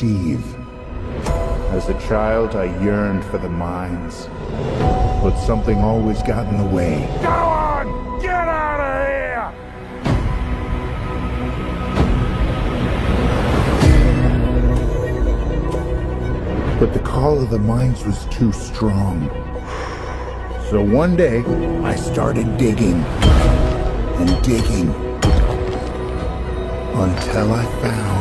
Steve. As a child, I yearned for the mines, but something always got in the way. Go on! Get out of here! But the call of the mines was too strong. So one day, I started digging and digging until I found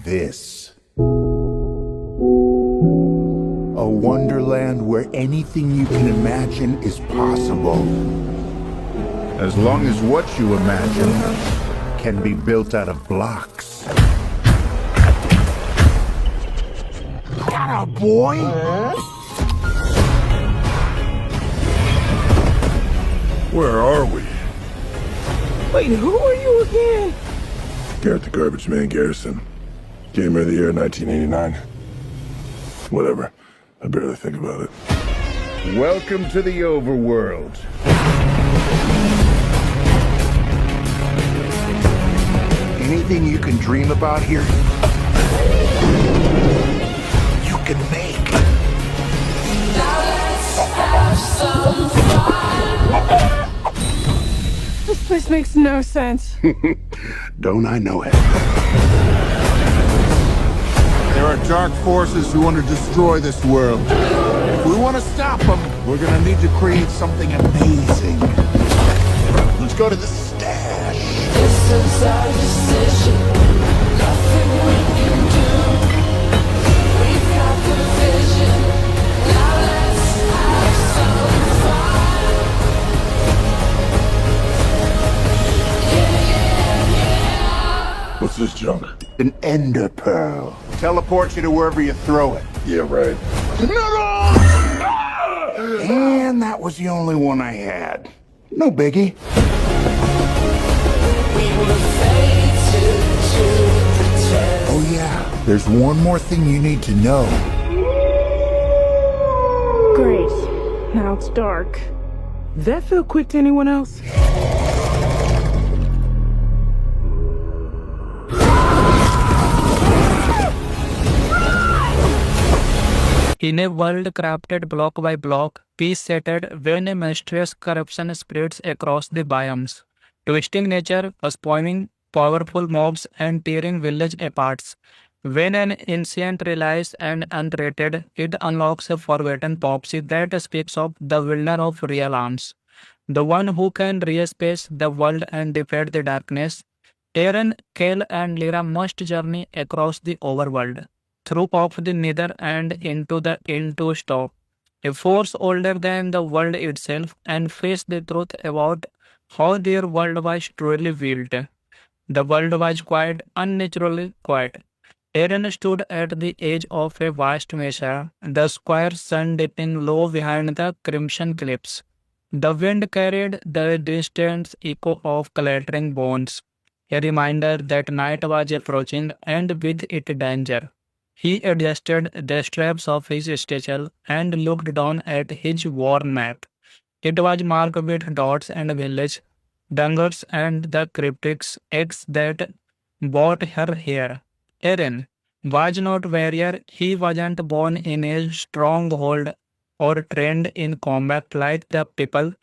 this. A wonderland where anything you can imagine is possible. As long as what you imagine can be built out of blocks. Atta boy! Where are we? Wait, who are you again? Garrett the Garbage Man Garrison. Gamer of the Year 1989. Whatever. I barely think about it. Welcome to the overworld. Anything you can dream about here, you can make. This place makes no sense. Don't I know it? There are dark forces who want to destroy this world. If we want to stop them, we're gonna need to create something amazing. Let's go to the stash. This is our decision. Nothing we can do. We've got the vision. Now let's have some fun. What's this junk? An ender pearl. Teleports you to wherever you throw it. Yeah, right. And that was the only one I had. No biggie. We were fated to pretend. Oh yeah, there's one more thing you need to know. Great. Now it's dark. Did that feel quick to anyone else? In a world crafted block by block, peace shattered when a monstrous corruption spreads across the biomes, twisting nature, spawning powerful mobs, and tearing village apart. When an ancient relies and unrated, it unlocks a forgotten prophecy that speaks of the wielder of real arms, the one who can re-space the world and defeat the darkness. Eren, Kale, and Lyra must journey across the overworld, through of the nether and into stop, a force older than the world itself, and face the truth about how their world was truly built. The world was quiet, unnaturally quiet. Eren stood at the edge of a vast mesa, the square sun dipping low behind the crimson cliffs. The wind carried the distant echo of clattering bones, a reminder that night was approaching and with it danger. He adjusted the straps of his satchel and looked down at his worn map. It was marked with dots and village dangers and the cryptic eggs that brought her here. Eren was not warrior. He wasn't born in a stronghold or trained in combat like the people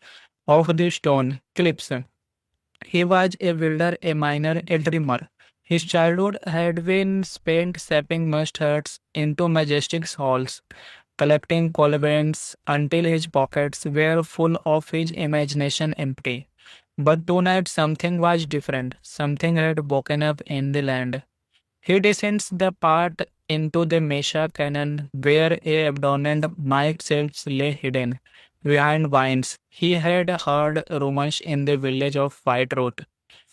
of the stone cliffs. He was a builder, a miner, a dreamer. His childhood had been spent shaping mustards into majestic halls, collecting cobwebs until his pockets were full of his imagination empty. But tonight something was different. Something had woken up in the land. He descends the path into the Mesa Canyon where a abandoned might shelves lay hidden behind vines. He had heard rumors in the village of White Root,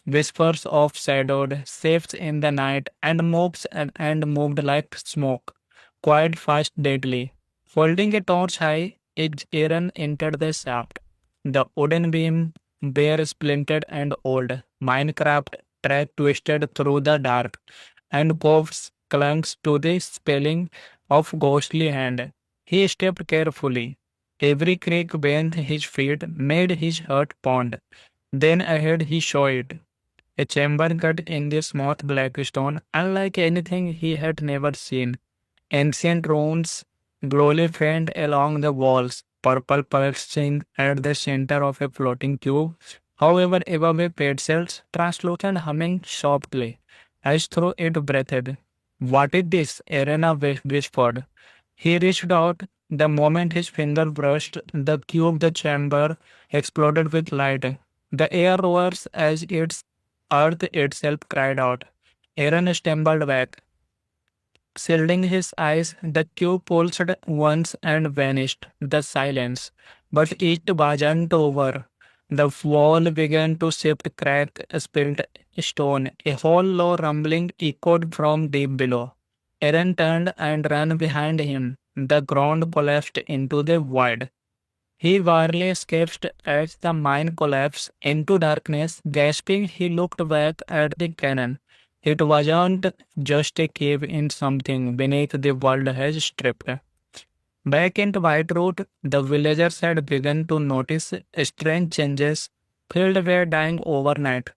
whispers of shadowed shapes in the night, and mobs and moved like smoke, quite fast, deadly. Holding a torch high, Eren entered the shaft. The wooden beam, bare, splintered, and old. Minecraft track twisted through the dark, and coves clung to the spelling of ghostly hand. He stepped carefully. Every creak beneath his feet made his heart pound. Then ahead he saw it. A chamber cut in the smooth black stone, unlike anything he had never seen. Ancient runes glowly faint along the walls, purple pulsing at the center of a floating cube. However, above a pencil's translucent humming softly, as though it breathed. What is this? Arena whispered. He reached out. The moment his finger brushed the cube, the chamber exploded with light. The air rose as its earth itself cried out. Aaron stumbled back. Shielding his eyes, the cube pulsed once and vanished. The silence. But it wasn't over. The wall began to shift, crack, spilled stone. A hollow rumbling echoed from deep below. Aaron turned and ran behind him. The ground collapsed into the void. He barely escaped as the mine collapsed into darkness. Gasping, he looked back at the cannon. It wasn't just a cave in something beneath the world has stripped. Back in Whiteroot, the villagers had begun to notice strange changes. Fields were dying overnight.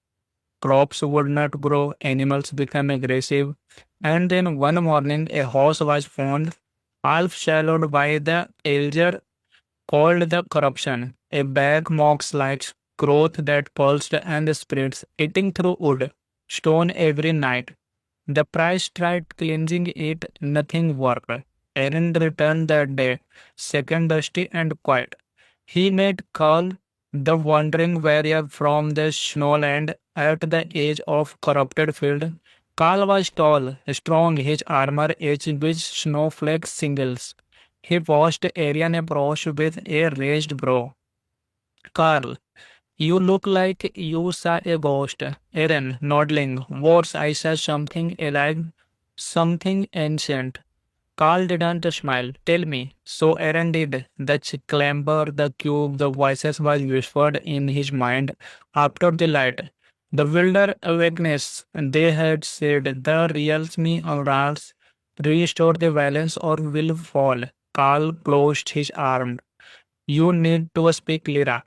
Crops would not grow, animals became aggressive, and then one morning a house was found, half swallowed by the elder called the corruption, a bag mox-like growth that pulsed and spreads, eating through wood, stone every night. The priest tried cleansing it, nothing worked. Aaron returned that day, second dusty and quiet. He met Carl, the wandering warrior from the snowland at the edge of corrupted field. Carl was tall, strong, his armor edged with snowflake singles. He watched Arian approach with a raised brow. Carl, you look like you saw a ghost. Aaron, nodding. Worse, I saw something alive, something ancient. Carl didn't smile. Tell me. So Aaron did. The clamber, the cube, the voices was whispered in his mind after the light. The wilder awakeness, they had said, the real me arouse, restore the balance or will fall. Carl closed his arm. You need to speak Lyra.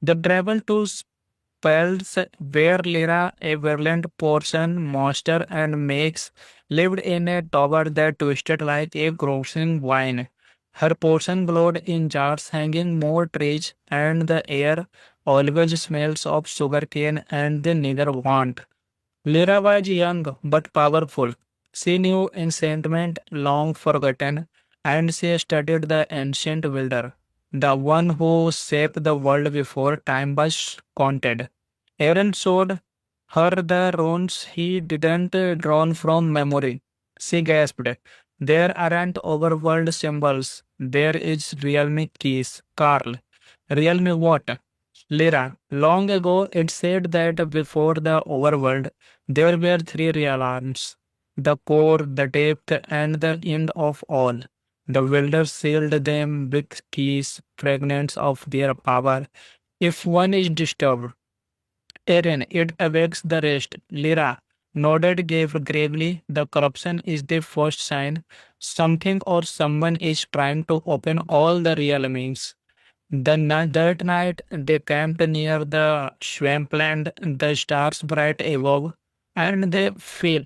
The travel to spells where Lyra, a virulent portion monster and makes, lived in a tower that twisted like a grossing vine. Her portion glowed in jars hanging more trees, and the air always smells of sugarcane and the neither want. Lyra was young but powerful. She knew enchantment long forgotten, and she studied the ancient builder, the one who shaped the world before time was counted. Aaron showed her the runes he didn't drawn from memory. She gasped. There aren't overworld symbols. There is realm keys. Carl. Realm what? Lyra. Long ago it said that before the overworld there were three realms. The core, the depth, and the end of all. The builders sealed them with keys, fragments of their power. If one is disturbed, Aaron, it awakes the rest. Lyra nodded gravely. The corruption is the first sign. Something or someone is trying to open all the realms. That night, they camped near the swampland, the stars bright above, and they fell.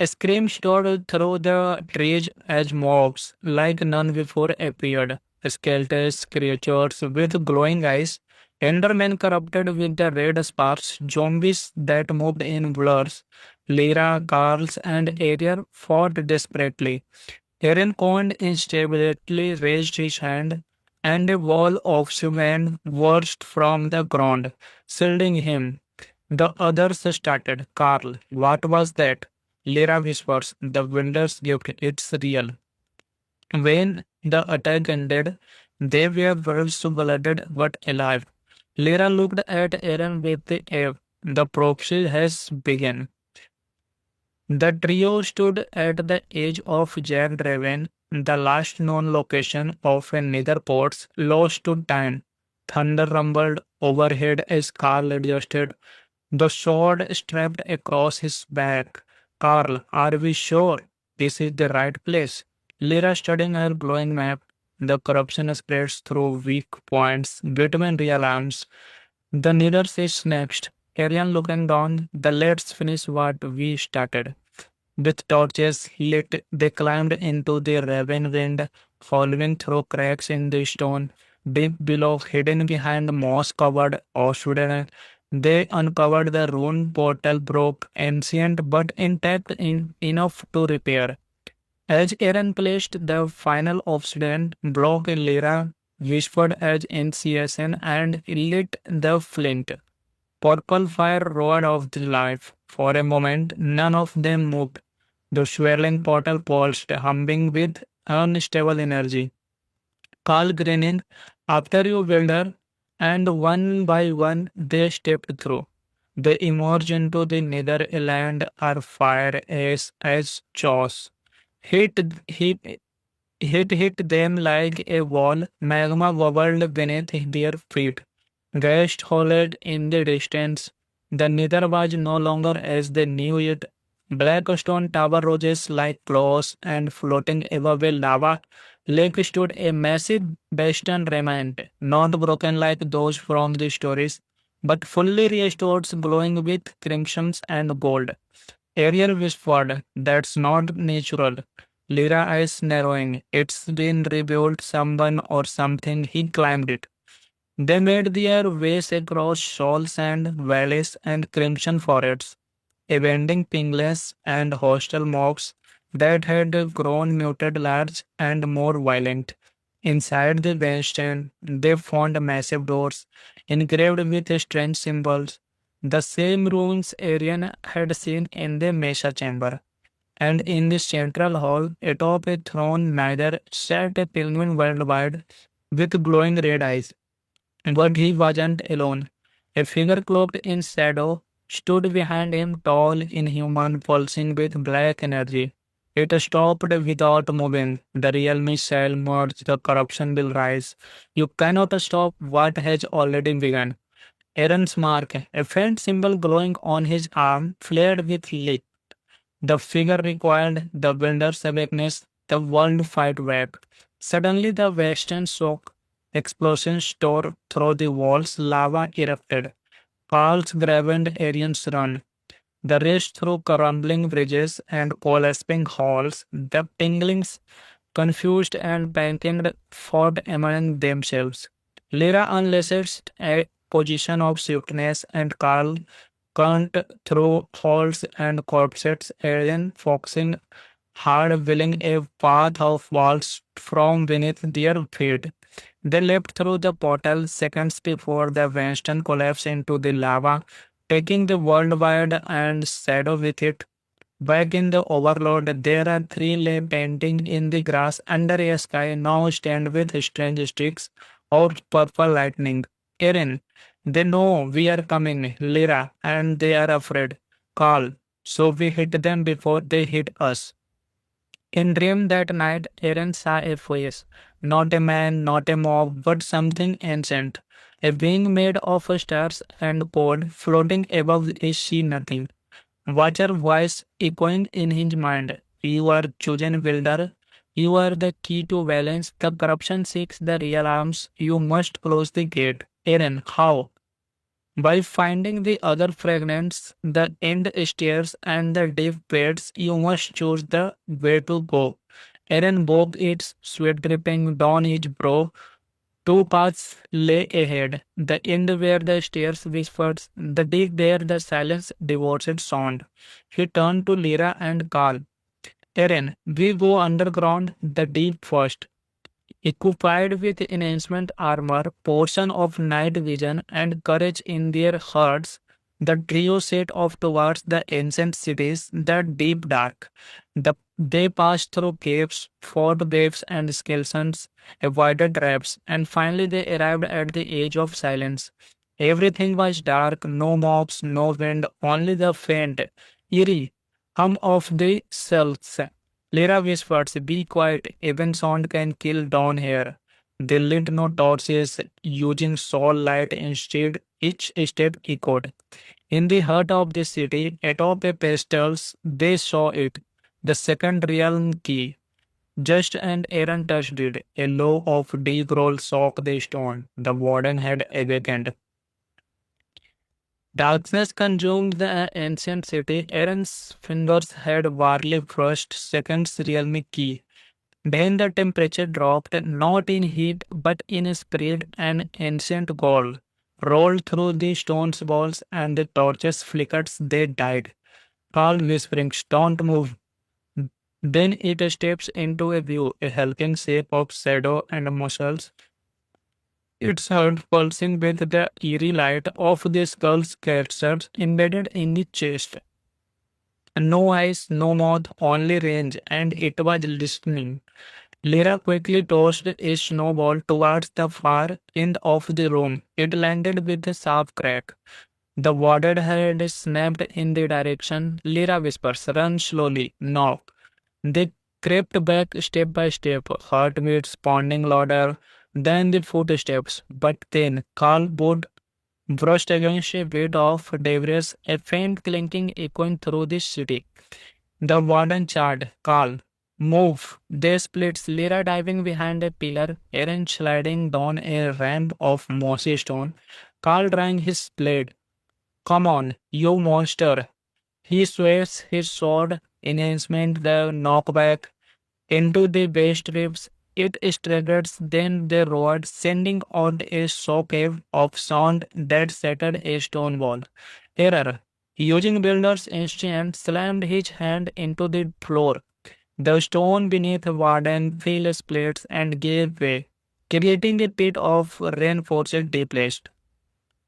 A scream soared through the trees as mobs, like none before appeared. Skeletons, creatures with glowing eyes, Endermen corrupted with the red sparks, zombies that moved in blurs. Lyra, Carls, and Ariel fought desperately. Aaron Cohen instability raised his hand, and a wall of cement burst from the ground, shielding him. The others started. Carl, what was that? Lyra whispers, the winder's gift, it's real. When the attack ended, they were blooded but alive. Lyra looked at Aaron with the air. The proxy has begun. The trio stood at the edge of Jagged Raven, the last known location of a netherport's lost to time. Thunder rumbled overhead as Carl adjusted, the sword strapped across his back. Carl, are we sure this is the right place? Lyra studying her glowing map. The corruption spreads through weak points between realms. The needle is next. Arian looking down, let's finish what we started. With torches lit, they climbed into the ravine wind, following through cracks in the stone. Deep below, hidden behind moss-covered obsidian, they uncovered the ruined portal broke, ancient but intact enough to repair. As Aaron placed the final obsidian block, Lyra whispered as initiation and lit the flint. Purple fire roared off the life. For a moment, none of them moved. The swirling portal pulsed, humming with unstable energy. Carl grinning, after you, builder, and one by one they stepped through. They emerged into the Netherland are fire as chaos. Hit, hit, hit them like a wall, magma bubbled beneath their feet. Ghosts howled in the distance. The nether was no longer as they knew it. Black stone tower roses like claws, and floating above a lava lake stood a massive bastion remnant, not broken like those from the stories, but fully restored, glowing with crimsons and gold. Ariel whispered, "That's not natural." Lyra eyes narrowing. "It's been rebuilt, someone or something. He climbed it." They made their ways across shoals and valleys and crimson forests, avenging pingless and hostile mobs that had grown muted large and more violent. Inside the bastion, they found massive doors engraved with strange symbols, the same runes Arian had seen in the Mesa chamber. And in the central hall, atop a throne neither sat a penguin worldwide with glowing red eyes. But he wasn't alone. A figure cloaked in shadow stood behind him, tall, inhuman, pulsing with black energy. It stopped without moving. The realm shall merge, the corruption will rise. You cannot stop what has already begun. Aaron's mark, a faint symbol glowing on his arm, flared with light. The figure recoiled, the builder's awakeness, the world fight back. Suddenly the western shook. Explosions tore through the walls, lava erupted. Carls grabbed Arian's run. The race through crumbling bridges and collapsing halls, the tinglings, confused and panicked, fought among themselves. Lyra unleashed a position of swiftness, and Carl cut through halls and corpses, Arian foxing hard, willing a path of walls from beneath their feet. They leapt through the portal seconds before the bastion collapsed into the lava, taking the world wide and shadow with it. Back in the overload, there are three lay painting in the grass under a sky now stained with strange streaks of purple lightning. Aaron, they know we are coming, Lyra, and they are afraid. Carl, so we hit them before they hit us. In dream that night, Aaron saw a face, not a man, not a mob, but something ancient, a being made of stars and gold, floating above a sea nothing. Watcher voice echoing in his mind. You are chosen builder. You are the key to balance. The corruption seeks the real arms. You must close the gate. Aaron, how? By finding the other fragments, the end stairs, and the deep beds, you must choose the way to go. Aaron bogged its sweat dripping down his brow. Two paths lay ahead, the end where the stairs whispered, the deep where the silence devoted sound. He turned to Lyra and Carl. Aaron, we go underground, the deep first. Equipped with enhancement armor, portion of night vision, and courage in their hearts, the trio set off towards the ancient cities, the deep dark. They passed through caves, fought waves and skeletons, avoided traps, and finally they arrived at the edge of silence. Everything was dark, no mobs, no wind, only the faint, eerie hum of the cells. Lyra whispered, "Be quiet, even sound can kill down here." They lit no torches, using soul light instead. Each step echoed. In the heart of the city, atop a pedestal, they saw it, the second realm key. Just and Aaron touched it. A low of deep roll shook the stone. The warden had awakened. Darkness consumed the ancient city. Aaron's fingers had barely brushed seconds realm key. Then the temperature dropped, not in heat, but in spirit. An ancient gold rolled through the stone's walls, and the torches flickered. They died. Carl whispering, "Don't move." Then it steps into a view, a hulking shape of shadow and muscles, its heart pulsing with the eerie light of the skull's characters embedded in the chest. No eyes, no mouth, only range, and it was listening. Lyra quickly tossed a snowball towards the far end of the room. It landed with a sharp crack. The water had snapped in the direction. Lyra whispers, "Run slowly, now." They crept back step by step, heartbeats pounding louder than the footsteps. But then Carl boot brushed against a bed of debris, a faint clinking echoing through the city. The warden charged. "Carl, move!" They split, Lyra diving behind a pillar, Aaron sliding down a ramp of mossy stone, Carl drawing his blade. "Come on, you monster!" He sways his sword enhancement the knockback into the waist ribs. It struggles, then they roared, sending out a shockwave of sound that shattered a stone wall. Terror, using Builder's instinct, slammed his hand into the floor. The stone beneath Warden fell splits and gave way, creating a pit of reinforced displaced.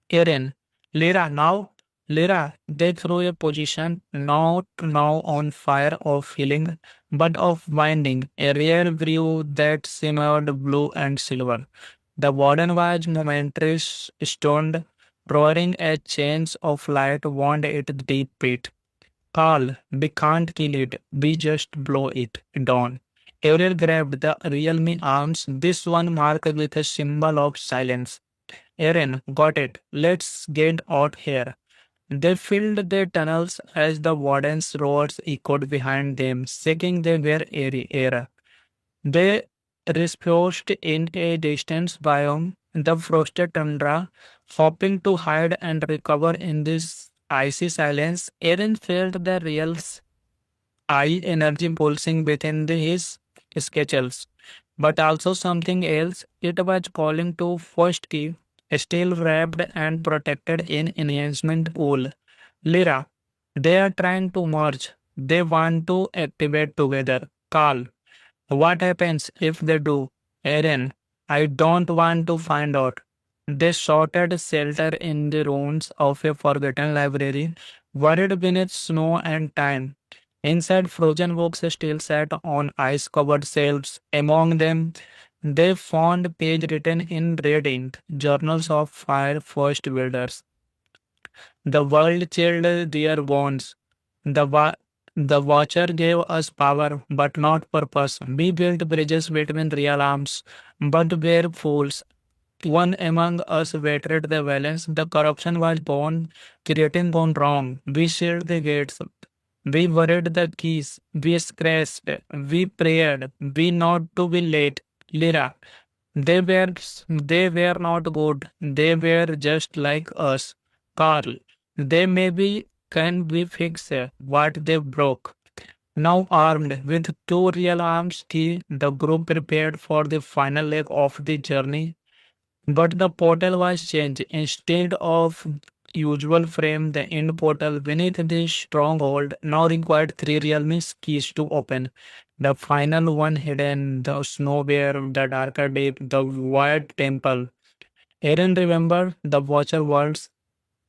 Aaron, Lyra, now? Lyra, they threw a position not now on fire of healing, but of winding, a rare brew that shimmered blue and silver. The warden was momentarily stunned, roaring a change of light wound its deep pit. "Carl, we can't kill it, we just blow it down." Ariel grabbed the realme arms, this one marked with a symbol of silence. "Aaron, got it. Let's get out here." They filled their tunnels as the warden's roars echoed behind them, shaking their very air. They reposed in a distant biome, the frosted tundra, hoping to hide and recover in this icy silence. Aaron felt the real's eye energy pulsing within his sketches, but also something else. It was calling to first key, still wrapped and protected in enhancement wool. Lyra, they are trying to merge. They want to activate together. Carl, what happens if they do? Aaron, I don't want to find out. They shouted shelter in the ruins of a forgotten library, buried beneath snow and time. Inside, frozen books still sat on ice covered shelves. Among them, they found pages written in red ink, journals of fire first builders. The world chilled their bones. The Watcher gave us power, but not purpose. We built bridges between real arms, but were fools. One among us betrayed the balance. The corruption was born, creating gone wrong. We sealed the gates. We buried the keys. We scratched. We prayed. We not to be late. Lyra. They were they were not good. They were just like us. Carl. They maybe can we fix what they broke. Now armed with two real arms, the group prepared for the final leg of the journey. But the portal was changed. Instead of usual frame, the end portal beneath the stronghold now required three realms keys to open. The final one hidden, the snow bear, the darker deep, the void temple. Aaron remembered the watcher worlds,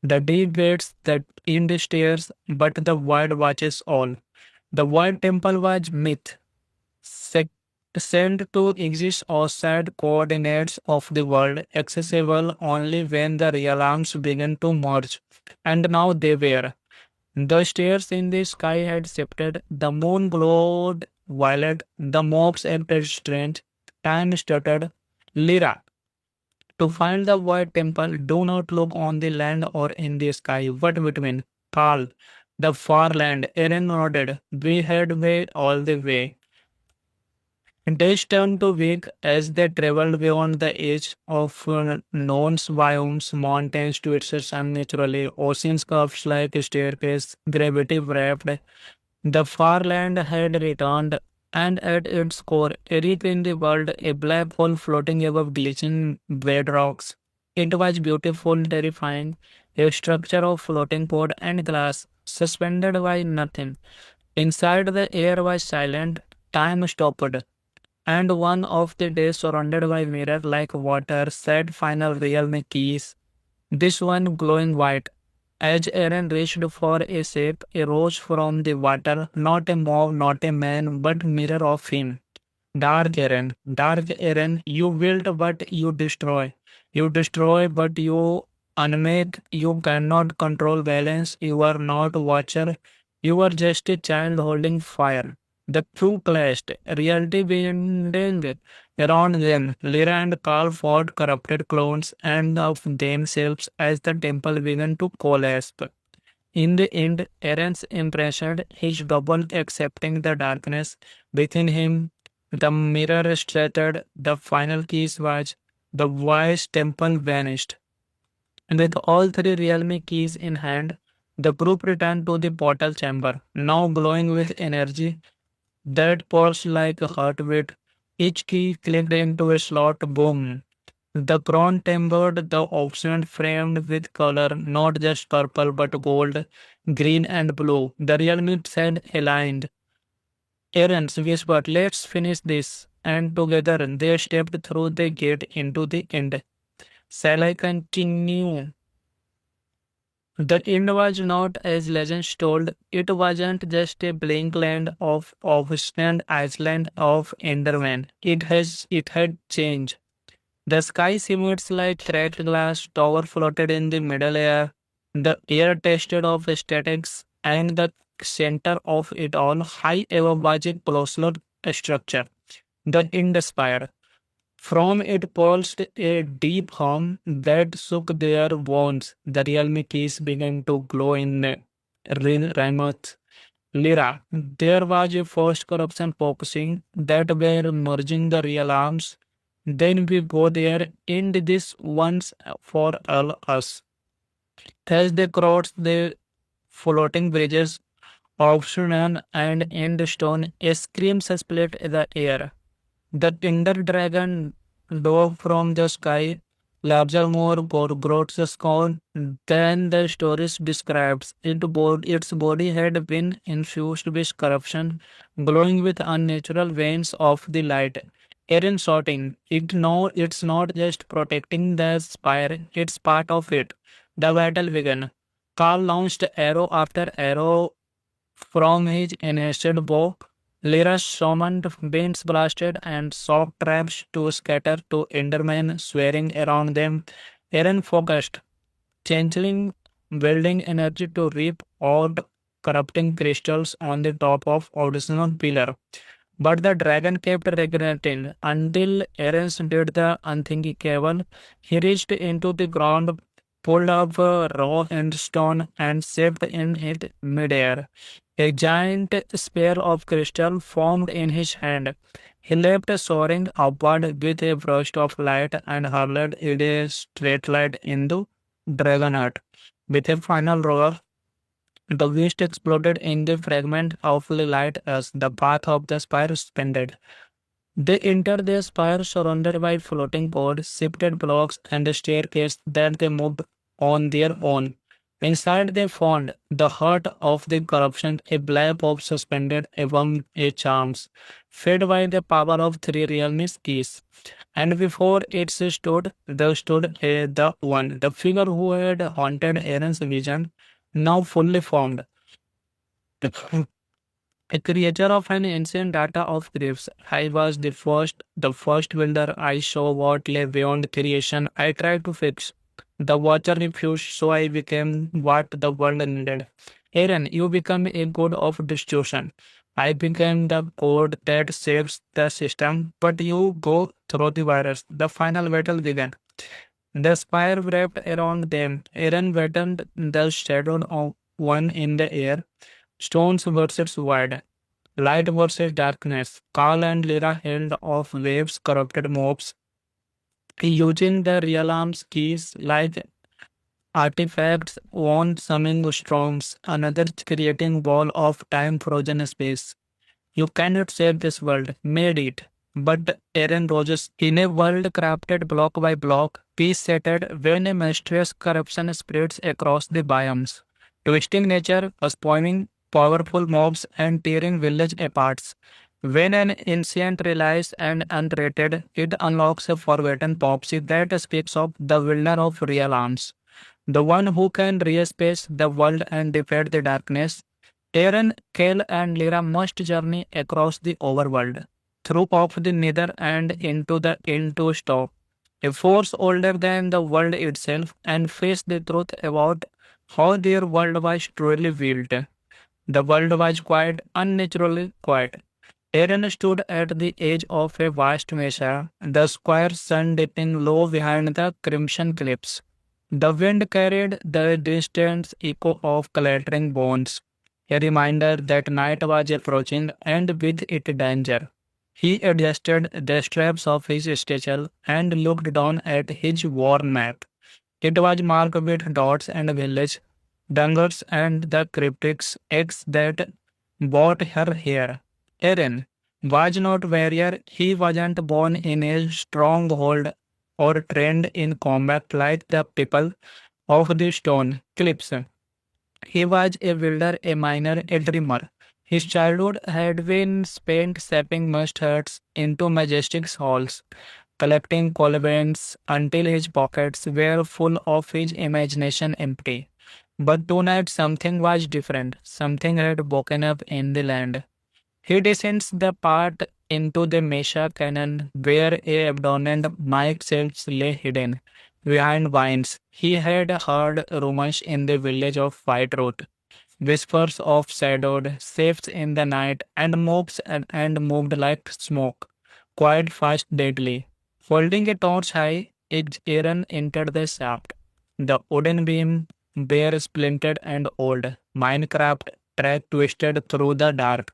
the deep waits that in the stairs, but the void watches all. The void temple was myth, sent to exist outside coordinates of the world, accessible only when the realms began to merge. And now they were. The stars in the sky had shifted, the moon glowed violet, the mobs acted strange, time stuttered. Lyra. To find the void temple, do not look on the land or in the sky, but between. Carl. The far land. Aaron nodded. We had way all the way. Days turned to weak as they traveled beyond the edge of known biomes, mountains twisted unnaturally, oceans curved like a staircase, gravity wrapped. The far land had returned, and at its core, deep in the world, a black hole floating above glistening bedrocks. It was beautiful, terrifying, a structure of floating pod and glass, suspended by nothing. Inside, the air was silent, time stopped, and one of the days surrounded by mirror like water said final realm keys. This one glowing white. As Aaron reached for a shape, arose from the water, not a mob, not a man, but mirror of him. Dark Aaron, you build but you destroy. You destroy but you unmake. You cannot control balance. You are not watcher. You are just a child holding fire. The two clashed, reality bending around them. Lyra and Carl fought corrupted clones and of themselves as the temple began to collapse. In the end, Aaron's impression, his double accepting the darkness within him, the mirror shattered, the final keys was, the wise temple vanished. And with all three realm keys in hand, the group returned to the portal chamber, now glowing with energy that pulsed like a heartbeat. Each key clicked into a slot, boom. The crown tempered the option framed with color, not just purple but gold, green, and blue. The realm said aligned. Aaron's whispered, let's finish this. And together they stepped through the gate into the end. Shall I continue? The end was not as legends told. It wasn't just a blank land of stand Iceland of Enderman. It had changed. The sky simulates like thread glass tower floated in the middle air. The air tested of statics, and the center of it all, high above was a colossal structure. The Ind Spire. From it pulsed a deep hum that shook their bones. The realm keys began to glow in Ramoth. Lyra. There was a first corruption focusing that were merging the real arms. Then we go there, end this once for all us. As they crossed the floating bridges of Shunan and Endstone, a scream split the air. The Tinder Dragon dove from the sky, larger, more grotesque than the stories describes. Its body had been infused with corruption, glowing with unnatural veins of the light. Aaron shouting, it's not just protecting the spire, it's part of it. The battle began. Carl launched arrow after arrow from his enhanced bow. Lyra summoned winds blasted and shock traps to scatter to Endermen swearing around them. Aaron focused, channeling building energy to reap odd corrupting crystals on the top of original pillar. But the dragon kept regretting until Aaron did the unthinkable. He reached into the ground, pulled up a raw and stone, and shaped in it midair. A giant spear of crystal formed in his hand. He leapt soaring upward with a burst of light and hurled it a straight line into Dragonheart. With a final roar, the beast exploded in the fragment of light as the path of the spire expanded. They entered the spire surrounded by floating pods, shifted blocks, and a staircase that they moved on their own. Inside they found the heart of the corruption, a black orb suspended above a charms, fed by the power of three realms keys. And before it stood, the one, the figure who had haunted Aaron's vision, now fully formed. A creature of an ancient data of griefs. I was the first builder. I saw what lay beyond creation. I tried to fix. The watcher refused, so I became what the world needed. Aaron, you become a god of destruction. I became the code that saves the system, but you go through the virus. The final battle began. The spire wrapped around them. Aaron battened the shadow of one in the air. Stones versus wide. Light versus darkness. Carl and Lyra held off waves corrupted mobs using the realm's keys like artifacts, one summoning storms, another creating wall of time frozen space. You cannot save this world, made it. But Aaron Rodgers, in a world crafted block by block, peace shattered when a monstrous corruption spreads across the biomes, twisting nature, spawning powerful mobs, and tearing village apart. When an ancient realized and unrated, it unlocks a forgotten prophecy that speaks of the wielder of real arms, the one who can re-space the world and defeat the darkness. Aaron, Kale, and Lyra must journey across the overworld, through of the nether and into the into stop, a force older than the world itself, and face the truth about how their world was truly built. The world was quiet, unnaturally quiet. Aaron stood at the edge of a vast mesa, the square sun dipping low behind the crimson cliffs. The wind carried the distant echo of clattering bones, a reminder that night was approaching and with it danger. He adjusted the straps of his satchel and looked down at his worn map. It was marked with dots and village, dangers and the cryptic X that brought her here. Eren was not warrior, he wasn't born in a stronghold or trained in combat like the people of the stone cliffs. He was a builder, a miner, a dreamer. His childhood had been spent shaping must huts into majestic halls, collecting cobwebs until his pockets were full of his imagination empty. But tonight something was different. Something had woken up in the land. He descends the path into the Mesa Canyon where a abandoned mic shelves lay hidden behind vines. He had heard rumors in the village of White Road, whispers of shadowed shapes in the night, and mobs and moved like smoke, quite fast, deadly. Holding a torch high, Aaron entered the shaft. The wooden beam, bare, splintered, and old, Minecraft track twisted through the dark,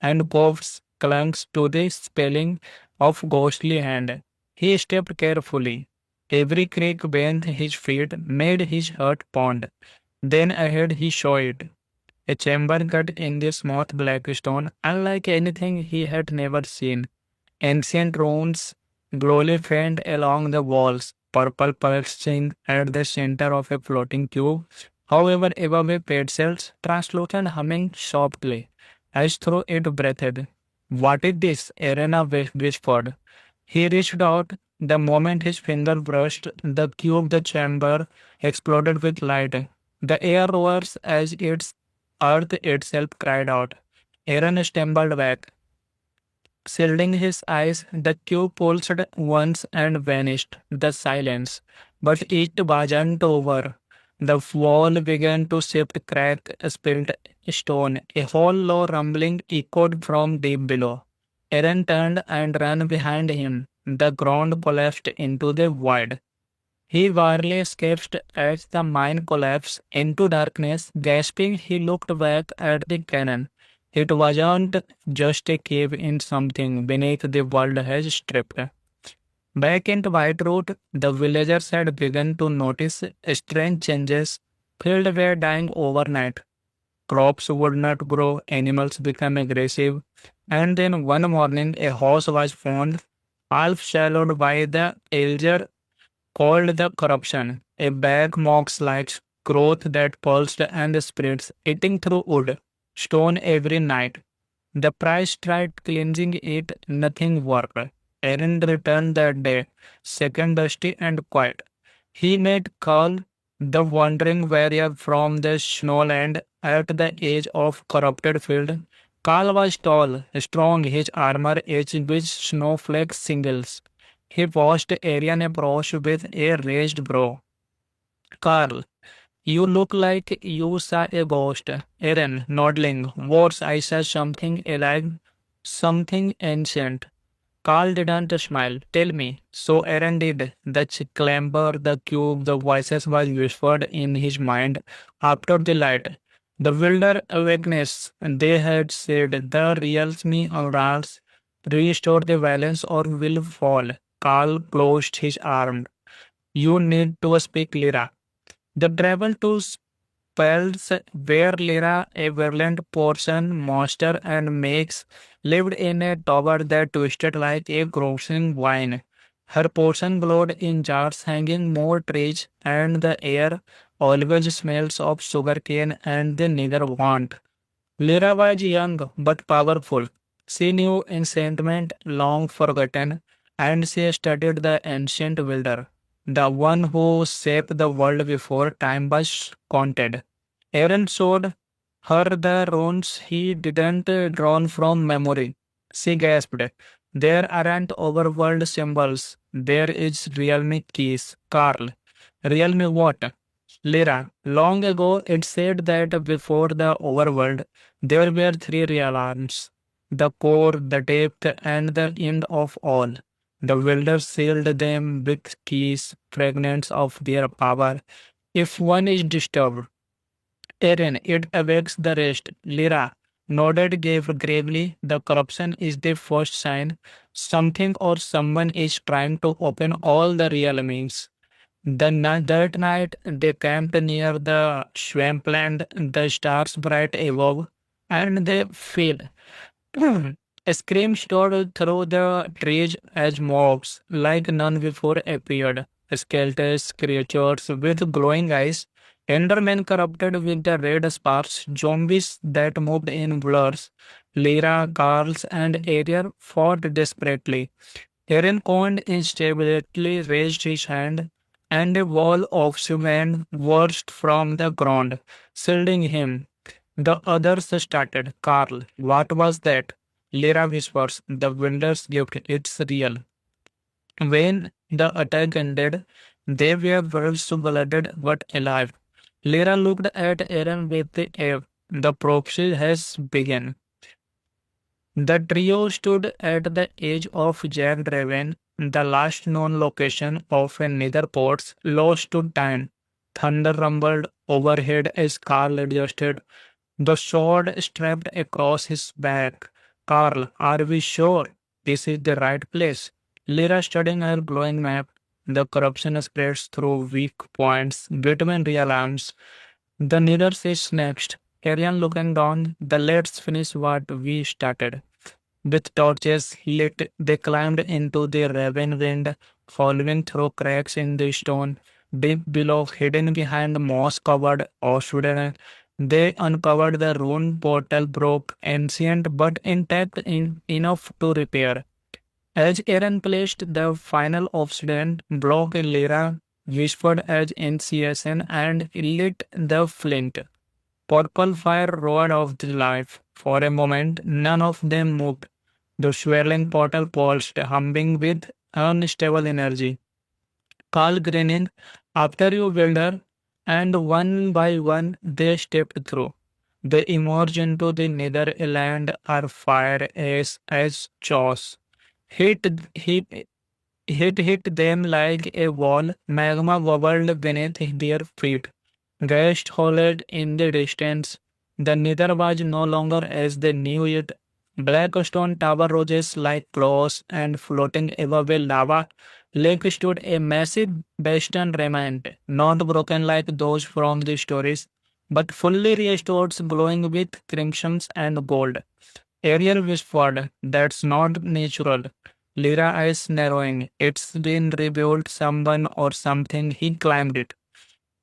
and posts clung to the spelling of ghostly hand. He stepped carefully. Every creak beneath his feet made his heart pound. Then ahead he saw it. A chamber cut in the smooth black stone, unlike anything he had never seen. Ancient runes glowly faint along the walls, purple pulsing at the center of a floating cube. However, above a pedestal, translucent humming softly, as though it breathed. "What is this?" Arena whispered. He reached out. The moment his finger brushed the cube, the chamber exploded with light. The air rose as its earth itself cried out. Aaron stumbled back. Shielding his eyes, the cube pulsed once and vanished. The silence. But it wasn't over. The wall began to shift, crack, spilled stone. A hollow rumbling echoed from deep below. Aaron turned and ran behind him. The ground collapsed into the void. He barely escaped as the mine collapsed into darkness. Gasping, he looked back at the cannon. It wasn't just a cave in, something beneath the world has stripped. Back in White Root, the villagers had begun to notice strange changes. Fields were dying overnight. Crops would not grow, animals became aggressive, and then one morning a house was found, half swallowed by the elder called the corruption, a bag mox-like growth that pulsed and spreads, eating through wood, stone every night. The priest tried cleansing it, nothing worked. Aaron returned that day, second dusty and quiet. He met Carl, the wandering warrior from the snowland at the edge of corrupted field. Carl was tall, strong, his armor edged with snowflake singles. He watched Arian approach with a raised brow. "Carl, you look like you saw a ghost." Aaron, nodding. "Worse, I saw something alive, something ancient." Carl didn't smile. "Tell me." So Aaron did. The clamber, the cube, the voices was whispered in his mind after the light. The wilder awakeness, they had said, the reality arouse, restore the balance or will fall. Carl closed his arm. You need to speak Lyra. The travel to Spells where Lyra, a virulent poison monster and makes, lived in a tower that twisted like a grossing vine. Her potion glowed in jars hanging more trees, and the air always smells of sugarcane and the neither want. Lyra was young but powerful. She knew enchantment long forgotten, and she studied the ancient builder, the one who shaped the world before time was counted. Aaron showed her the runes he didn't drawn from memory. She gasped. There aren't overworld symbols. There is realm keys. Carl. Realm what? Lyra. Long ago it said that before the overworld there were three realms. The core, the depth, and the end of all. The builder sealed them with keys, fragments of their power. If one is disturbed, Aaron, it awakes the rest. Lyra nodded gravely. The corruption is the first sign. Something or someone is trying to open all the realms. That night, they camped near the swampland, the stars bright above, and they feel. A scream soared through the trees as mobs, like none before appeared. Skeletons, creatures with glowing eyes, Endermen corrupted with the red sparks, zombies that moved in blurs. Lyra, Carls, and Ariel fought desperately. Aaron Cohen instability raised his hand, and a wall of cement burst from the ground, shielding him. The others started. Carl, what was that? Lyra whispers, the winder's gift, it's real. When the attack ended, they were blooded but alive. Lyra looked at Aaron with the air. The proxy has begun. The trio stood at the edge of Jagged Raven, the last known location of a netherport's lost to time. Thunder rumbled overhead as Carl adjusted, the sword strapped across his back. Carl, are we sure this is the right place? Lyra studying her glowing map. The corruption spreads through weak points between realms. The needles is next. Arian looking down, the let's finish what we started. With torches lit, they climbed into the raven wind, following through cracks in the stone. Deep below, hidden behind moss-covered obsidian, they uncovered the rune portal broke, ancient but intact enough to repair. As Aaron placed the final obsidian block, Lyra whispered as initiation and lit the flint. Purple fire roared off the life. For a moment, none of them moved. The swirling portal pulsed, humming with unstable energy. Carl grinning, after you, builder, and one by one they stepped through. They emerged into the Netherland, our fire as jaws. Hit, hit, hit them like a wall, magma bubbled beneath their feet. Gas hollered in the distance. The nether was no longer as they knew it. Black stone tower roses like claws, and floating above a lava lake stood a massive bastion remnant, not broken like those from the stories, but fully restored, glowing with crimsons and gold. Ariel whispered, that's not natural. Lyra eyes narrowing. It's been rebuilt, someone or something, he climbed it.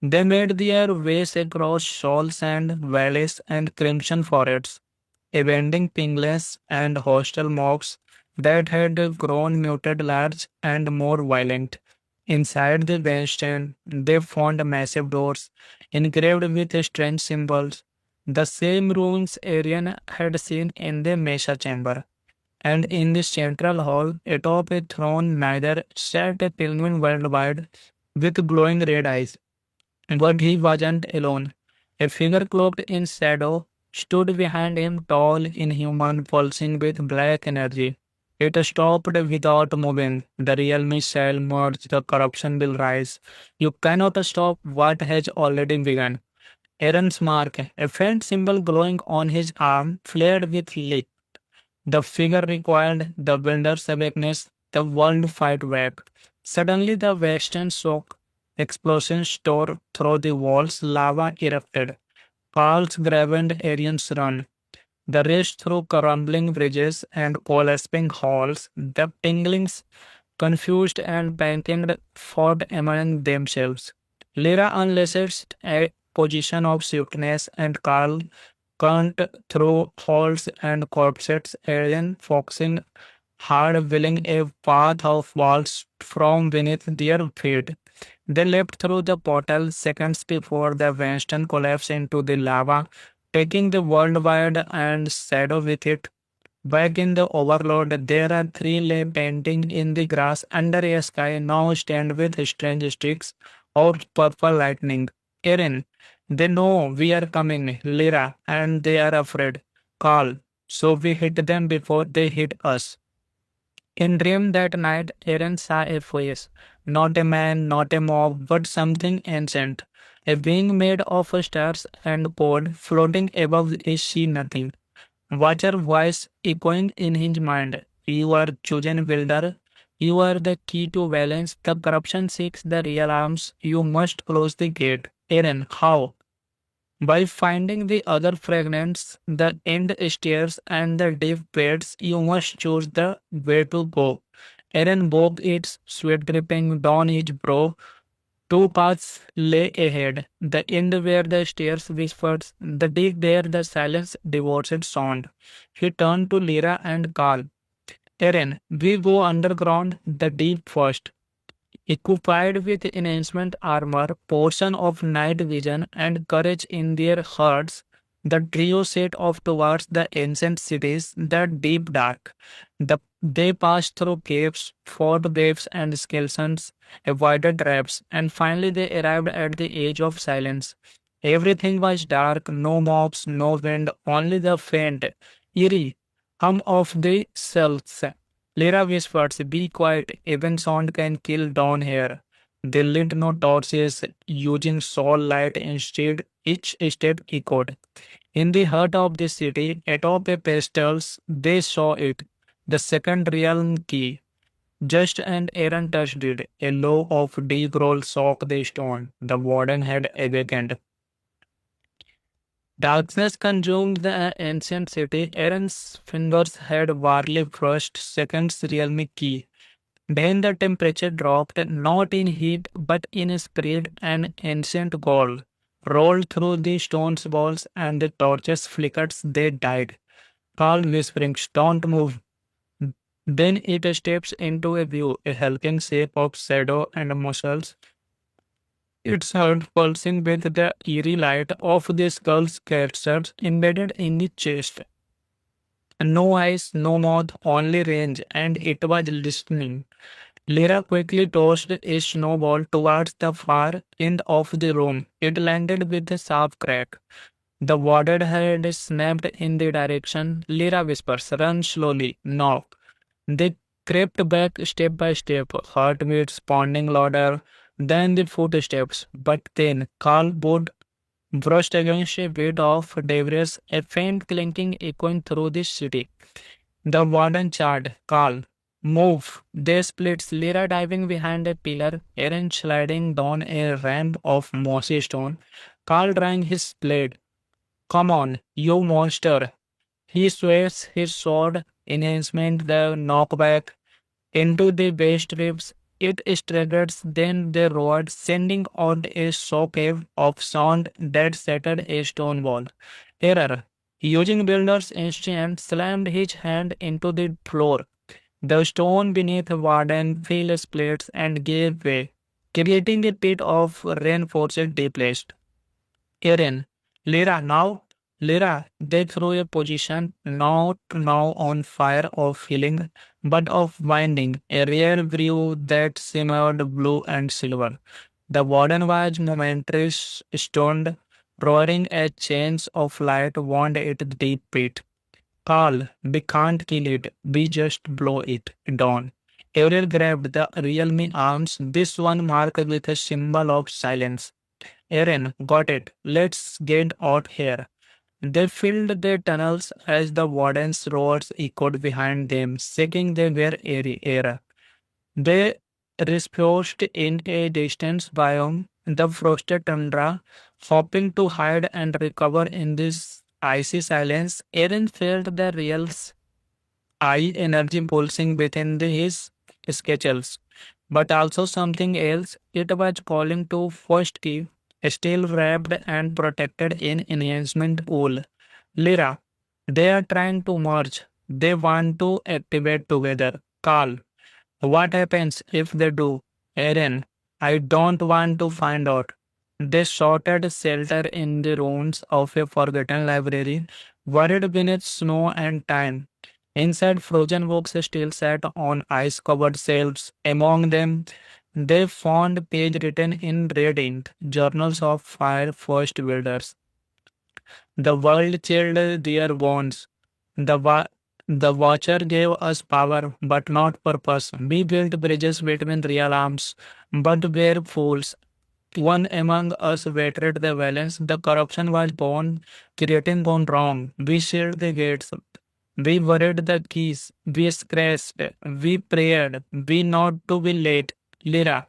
They made their ways across shoals and valleys and crimson forests, avenging pingless and hostile mobs that had grown muted large and more violent. Inside the bastion, they found massive doors engraved with strange symbols, the same runes Arian had seen in the Mesa chamber. And in the central hall, atop a throne neither sat a penguin worldwide with glowing red eyes. But he wasn't alone. A figure cloaked in shadow stood behind him, tall, inhuman, pulsing with black energy. It stopped without moving. The realm shall merge, the corruption will rise. You cannot stop what has already begun. Aaron's mark, a faint symbol glowing on his arm, flared with light. The figure required the builder's awakeness, the world fight back. Suddenly, the western shock explosions tore through the walls, lava erupted. Carls grabbed Arian's run. The race through crumbling bridges and collapsing halls, the tinglings, confused and panicked, fought among themselves. Lyra unleashed a position of swiftness, and Carl cunned through halls and corpses, Arian foxing hard, willing a path of walls from beneath their feet. They leapt through the portal seconds before the Winston collapsed into the lava, taking the world wide and shadow with it. Back in the overload, there are three lay painting in the grass under a sky now stained with strange streaks of purple lightning. Erin, they know we are coming, Lyra, and they are afraid. Carl, so we hit them before they hit us. In dream that night, Aaron saw a face, not a man, not a mob, but something ancient, a being made of stars and cold, floating above a sea nothing. Watcher voice echoing in his mind. You are chosen builder. You are the key to balance. The corruption seeks the real arms. You must close the gate. Aaron, how? By finding the other fragments, the end stairs, and the deep beds, you must choose the way to go. Aaron bogged its sweat dripping down his brow. Two paths lay ahead, the end where the stairs whispered, the deep where the silence divorced sound. He turned to Lyra and Carl. Aaron, we go underground, the deep first. Equipped with enhancement armor, portion of night vision, and courage in their hearts, the trio set off towards the ancient cities, the deep dark. They passed through caves, fought waves and skeletons, avoided traps, and finally they arrived at the edge of silence. Everything was dark, no mobs, no wind, only the faint, eerie hum of the cells. Lyra whispers, be quiet, even sound can kill down here. They lit no torches, using soul light instead, each step echoed. In the heart of the city, atop a pastels, they saw it, the second realm key. Just and Aaron touched it, a low of deep roll shook the stone. The warden had awakened. Darkness consumed the ancient city. Aaron's fingers had barely brushed second's realm key. Then the temperature dropped, not in heat, but in spirit, and ancient gold rolled through the stone's walls, and the torches flickered. They died. Carl whispering, don't move. Then it steps into a view, a hulking shape of shadow and muscles. Its heart pulsing with the eerie light of the skull's captures embedded in the chest. No eyes, no mouth, only range, and it was listening. Lyra quickly tossed a snowball towards the far end of the room. It landed with a sharp crack. The warded head snapped in the direction. Lyra whispers, run slowly, now. They crept back step by step, heartbeats pounding louder than the footsteps. But then Carl board brushed against a bed of debris, a faint clinking echoing through the city. The warden charged. Carl, move. They split, Lyra diving behind a pillar, Aaron sliding down a ramp of mossy stone, Carl drawing his blade. Come on, you monster. He sways his sword enhancement the knockback into the waist ribs. It struggles, then they roared, sending out a shockwave of sound that shattered a stone wall. Terror, using Builder's instinct, slammed his hand into the floor. The stone beneath Warden fell splits and gave way, creating a pit of reinforced displaced. Aaron, Lyra, now? Lyra, they threw a position not now on fire of healing, but of binding, a rare brew that shimmered blue and silver. The warden was momentarily stunned, roaring a change of light wound it deep pit. Carl, we can't kill it, we just blow it down. Ariel grabbed the realme arms, this one marked with a symbol of silence. Eren, got it. Let's get out here. They filled their tunnels as the warden's roars echoed behind them, shaking their air. They reposed in a distant biome, the frosted tundra, hoping to hide and recover in this icy silence. Eren felt the real eye energy pulsing within his sketches, but also something else. It was calling to first key, still wrapped and protected in enhancement wool. Lyra, they are trying to merge. They want to activate together. Carl, what happens if they do? Eren, I don't want to find out. They sought shelter in the ruins of a forgotten library, buried beneath snow and time. Inside, frozen books still sat on ice covered shelves. Among them, they found pages written in red ink, journals of fire first builders. The world chilled their bones. The, wa- the Watcher gave us power, but not purpose. We built bridges between real arms, but were fools. One among us betrayed the balance. The corruption was born, creating gone wrong. We sealed the gates. We buried the keys. We scratched. We prayed. We not to be late. Lyra.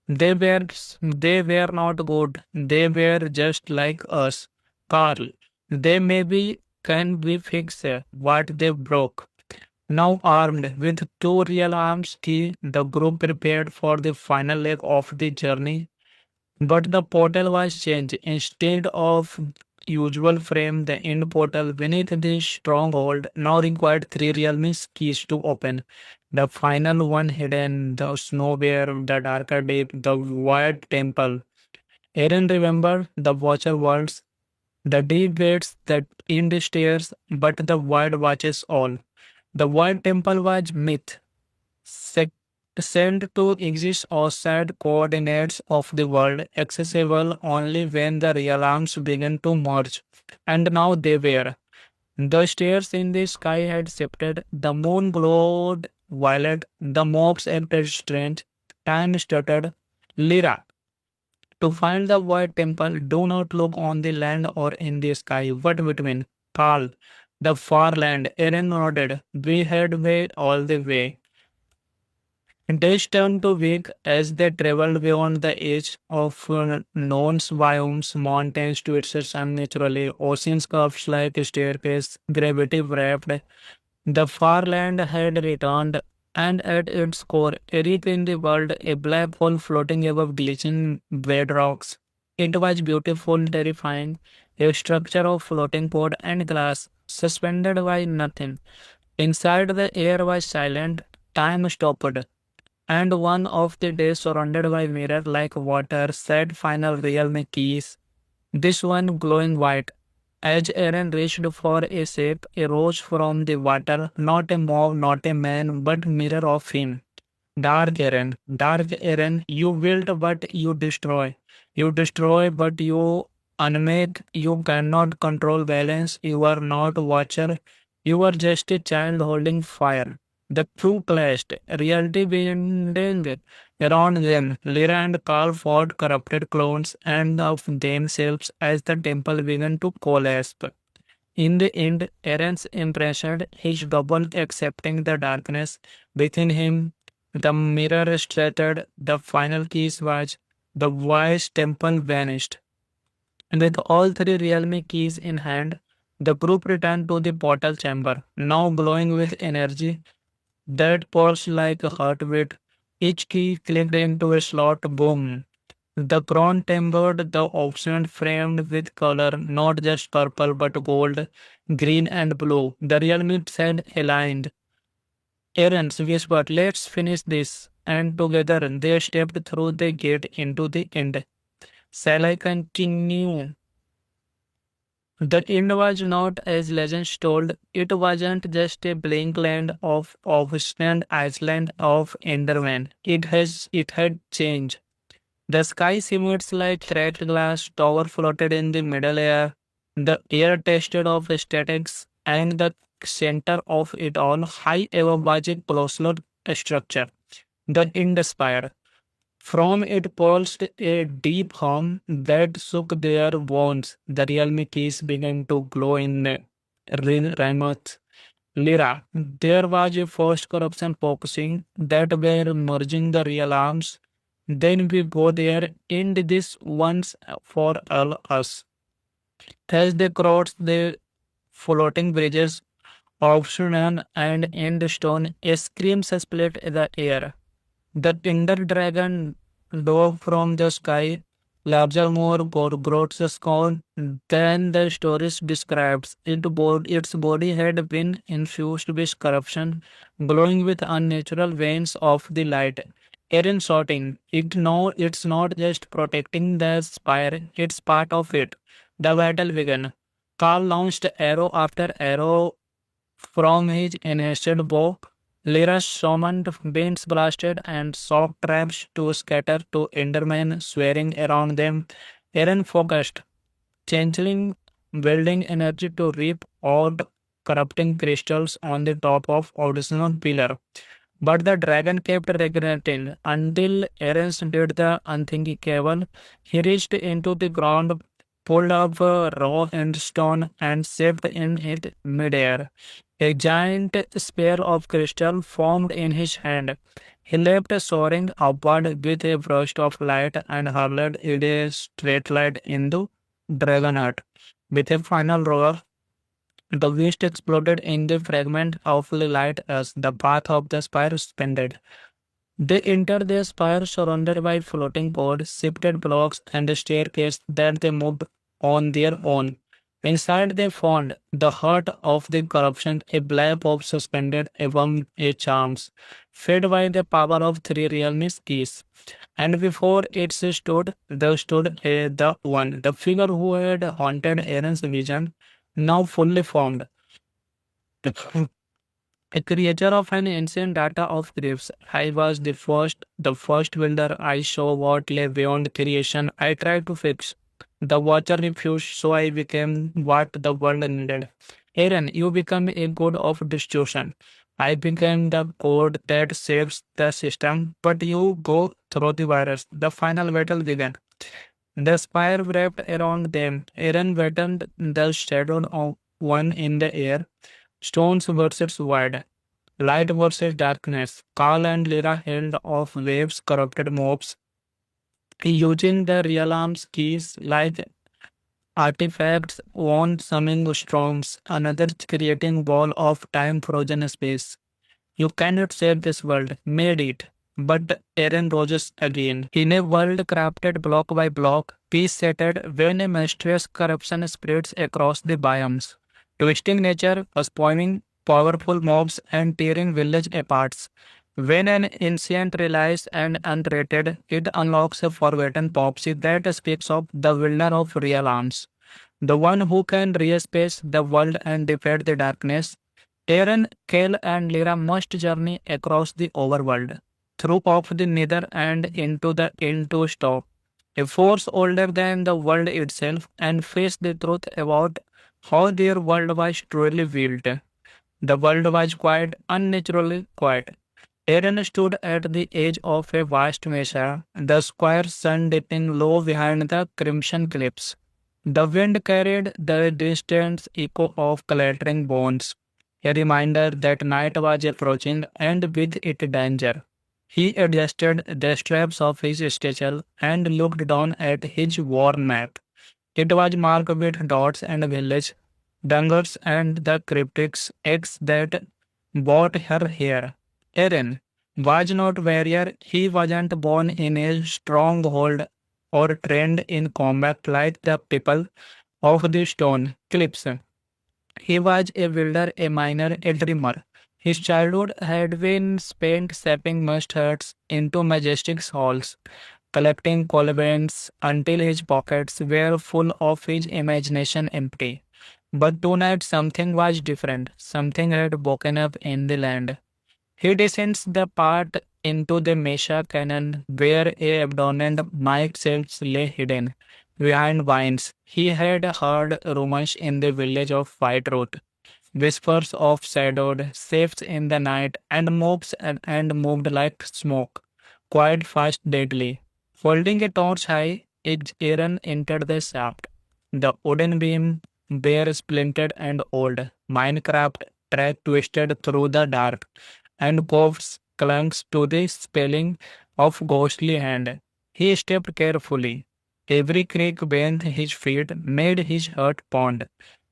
They were they were not good. They were just like us. Carl. They maybe can we fix what they broke. Now armed with two real arms, the group prepared for the final leg of the journey. But the portal was changed. Instead of usual frame, the end portal beneath the stronghold now required three realms keys to open. The final one hidden, the snow bear, the darker deep, the void temple. Eren remembered the watcher worlds, the deep waits that end stairs, but the void watches all. The void temple was myth, sec- said to exist outside coordinates of the world, accessible only when the realms began to merge. And now they were. The stars in the sky had shifted, the moon glowed violet, the mobs acted strange, time stuttered. Lyra. To find the void temple, do not look on the land or in the sky, but between. Carl. The far land. Eren nodded. We had made all the way. Days turned to weak as they traveled beyond the edge of known biomes, mountains twisted unnaturally, oceans curved like a staircase, gravity wrapped. The far land had returned, and at its core, a reef in the world, a black hole floating above glisten bedrocks. It was beautiful, terrifying, a structure of floating pod and glass, suspended by nothing. Inside the air was silent, time stopped, and one of the days surrounded by mirror like water said final realm keys. This one glowing white. As Eren reached for a shape, arose from the water, not a mob, not a man, but mirror of him. Dark Eren, you build but you destroy. You destroy but you unmake. You cannot control balance. You are not a watcher. You are just a child holding fire. The two clashed, reality bending around them. Lyra and Carl fought corrupted clones and of themselves as the temple began to collapse. In the end, Eren's impression, his double accepting the darkness within him, the mirror shattered, the final keys was, the wise temple vanished. And with all three realm keys in hand, the group returned to the portal chamber, now glowing with energy that pulsed like a heartbeat. Each key clicked into a slot. Boom. The crown tempered, the ocean framed with color, not just purple but gold, green and blue. The realms had aligned. Eren whispered, let's finish this. And together they stepped through the gate into the end. Shall I continue? The end was not as legends told. It wasn't just a blank land of stand Iceland of Enderman. It had changed. The sky shimmered like thread glass tower floated in the middle air. The air tasted of statics, and the center of it all, high above was a colossal structure. The End Spire. From it pulsed a deep hum that shook their bones. The realm keys began to glow in Ramoth Lira. There was a first corruption focusing that were merging the real arms. Then we go there, end this once for all us. As they crossed the floating bridges of Shunan and Endstone, a scream split the air. The Tinder dragon dove from the sky, larger, more grotesque than the stories describes. Its body had been infused with corruption, glowing with unnatural veins of the light. Eren shouting, it's not just protecting the spire, it's part of it. The battle began. Carl launched arrow after arrow from his enhanced bow. Lyra summoned winds blasted and shock traps to scatter to Endermen swearing around them. Eren focused, channeling building energy to reap odd corrupting crystals on the top of original pillar. But the dragon kept regretting until Eren did the unthinkable. He reached into the ground, pulled up a raw and stone, and stepped in it midair. A giant sphere of crystal formed in his hand. He leapt soaring upward with a burst of light and hurled it a straight line into Dragonheart. With a final roar, the beast exploded in the fragment of light as the path of the spire expanded. They entered the spire surrounded by floating boards, shifted blocks, and a staircase that they moved on their own. Inside they found the heart of the corruption, a black orb suspended above a charms, fed by the power of three realms keys. And before it there stood the one, the figure who had haunted Eren's vision, now fully formed. A creature of an ancient data of griefs. I was the first builder. I saw what lay beyond creation. I tried to fix. The watcher refused, so I became what the world needed. Eren, you become a god of destruction. I became the code that saves the system, but you go through the virus. The final battle began. The spire wrapped around them. Eren battled the shadow of one in the air. Stones versus wide. Light versus darkness. Carl and Lyra held off waves, corrupted mobs, using the realms keys like artifacts, one summoning storms, another creating wall of time frozen space. You cannot save this world, made it. But Eren roses again. In a world crafted block by block, peace shattered when a monstrous corruption spreads across the biomes, twisting nature, spoiling powerful mobs, and tearing village apart. When an ancient realized and unrated, it unlocks a forgotten prophecy that speaks of the wielder of real arms, the one who can re-space the world and defeat the darkness. Eren, Kale, and Lyra must journey across the overworld, through of the nether and into the into stop, a force older than the world itself, and face the truth about how their world was truly built. The world was quiet, unnaturally quiet. Eren stood at the edge of a vast mesa, the square sun dipping low behind the crimson cliffs. The wind carried the distant echo of clattering bones, a reminder that night was approaching and with it danger. He adjusted the straps of his satchel and looked down at his worn map. It was marked with dots and village, dangers, and the cryptic X that brought her here. Eren was not warrior. He wasn't born in a stronghold or trained in combat like the people of the stone cliffs. He was a builder, a miner, a dreamer. His childhood had been spent shaping must huts into majestic halls, collecting cobwebs until his pockets were full of his imagination empty. But tonight something was different. Something had woken up in the land. He descends the path into the Mesa Canyon where a abandoned mic shelves lay hidden behind vines. He had heard rumors in the village of White Road, whispers of shadowed shapes in the night, and mobs and moved like smoke. Quiet, fast, deadly. Holding a torch high, Aaron entered the shaft. The wooden beam, bare, splintered, and old. Minecraft track twisted through the dark, and Pops clung to the spelling of ghostly hand. He stepped carefully. Every creak beneath his feet made his heart pound.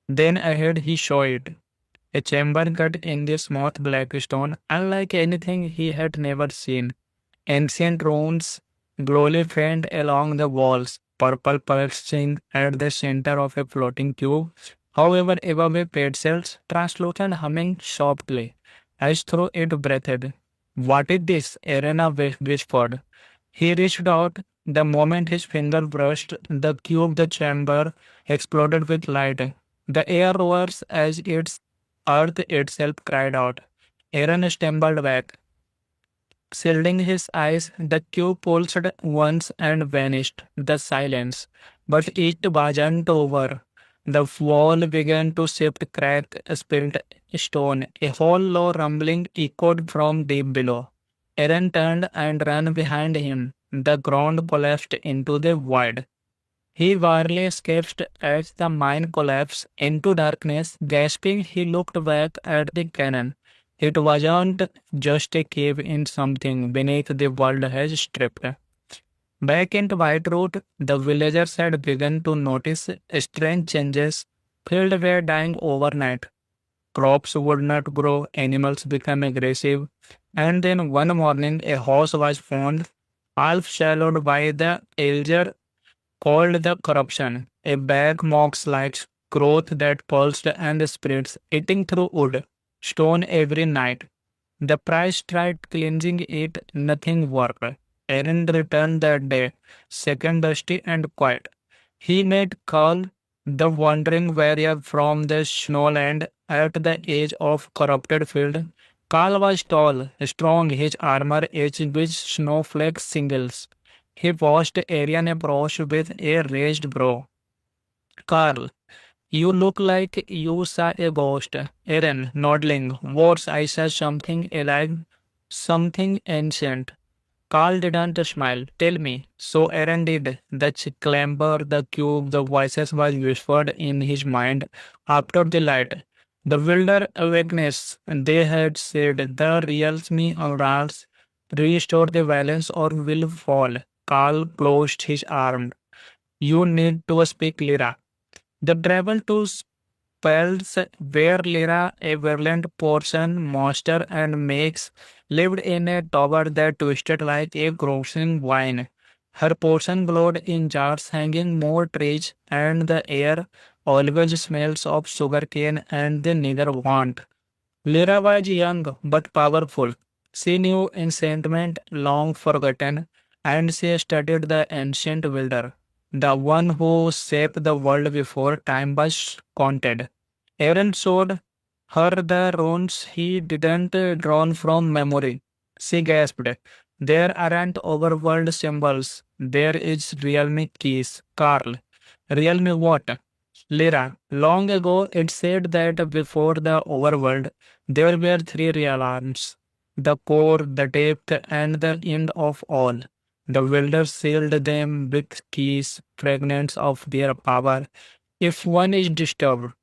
Then ahead he saw it. A chamber cut in the smooth black stone, unlike anything he had never seen. Ancient runes glowed faint along the walls, purple pulsing at the center of a floating cube. However, above a pedestal's translucent humming softly, as though it breathed. What is this? Arena whispered. He reached out. The moment his finger brushed the cube, the chamber exploded with light. The air rose as its earth itself cried out. Aaron stumbled back. Shielding his eyes, the cube pulsed once and vanished. The silence. But it wasn't over. The wall began to shift, crack, spilled stone. A hollow rumbling echoed from deep below. Aaron turned and ran behind him. The ground collapsed into the void. He barely escaped as the mine collapsed into darkness. Gasping, he looked back at the cannon. It wasn't just a cave in something beneath the world has stripped. Back in Whiteroot, the villagers had begun to notice strange changes. Fields were dying overnight. Crops would not grow, animals became aggressive, and then one morning a house was found, half swallowed by the elder called the corruption, a bag mox-like growth that pulsed and spreads, eating through wood, stone every night. The priest tried cleansing it, nothing worked. Aaron returned that day, second dusty and quiet. He met Carl, the wandering warrior from the snowland at the edge of corrupted field. Carl was tall, strong, his armor edged with snowflake singles. He watched Arian approach with a raised brow. Carl, you look like you saw a ghost. Aaron, nodding. Worse, I saw something alive, something ancient. Carl didn't smile. Tell me. So Aaron did. The clamber, the cube, the voices was whispered in his mind after the light. The wilder awakeness, they had said, the real me arouse, restore the balance or will fall. Carl closed his arm. You need to speak Lyra. The travel to spells where Lyra, a virulent portion monster and makes, lived in a tower that twisted like a grossing vine. Her portion glowed in jars hanging more trees, and the air always smells of sugarcane and they neither want. Lyra was young but powerful. She knew enchantment long forgotten, and she studied the ancient builder, the one who shaped the world before time was counted. Aaron showed her the runes he didn't draw from memory. She gasped. There aren't overworld symbols. There is realm keys. Carl. Realm what? Lyra. Long ago it said that before the overworld there were three realms. The core, the depth, and the end of all. The builders sealed them with keys, fragments of their power. If one is disturbed,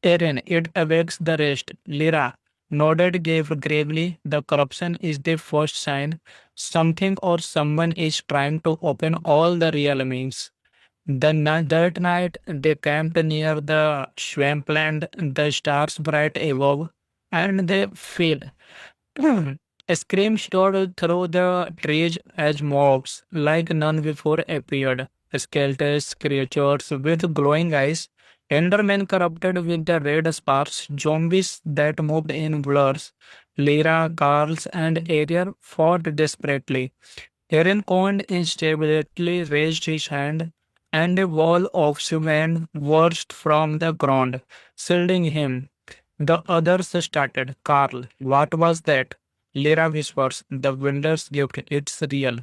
Aaron, it awakes the rest. Lyra nodded gravely. The corruption is the first sign. Something or someone is trying to open all the realms. That night, they camped near the swampland, the stars bright above, and they fell. A scream soared through the trees as mobs, like none before appeared. Skeletons, creatures with glowing eyes, Endermen corrupted with the red sparks, zombies that moved in blurs. Lyra, Carls, and Ariel fought desperately. Aaron Cohen instability raised his hand, and a wall of cement burst from the ground, shielding him. The others started. Carl, what was that? Lyra whispers, the winder's gift, it's real.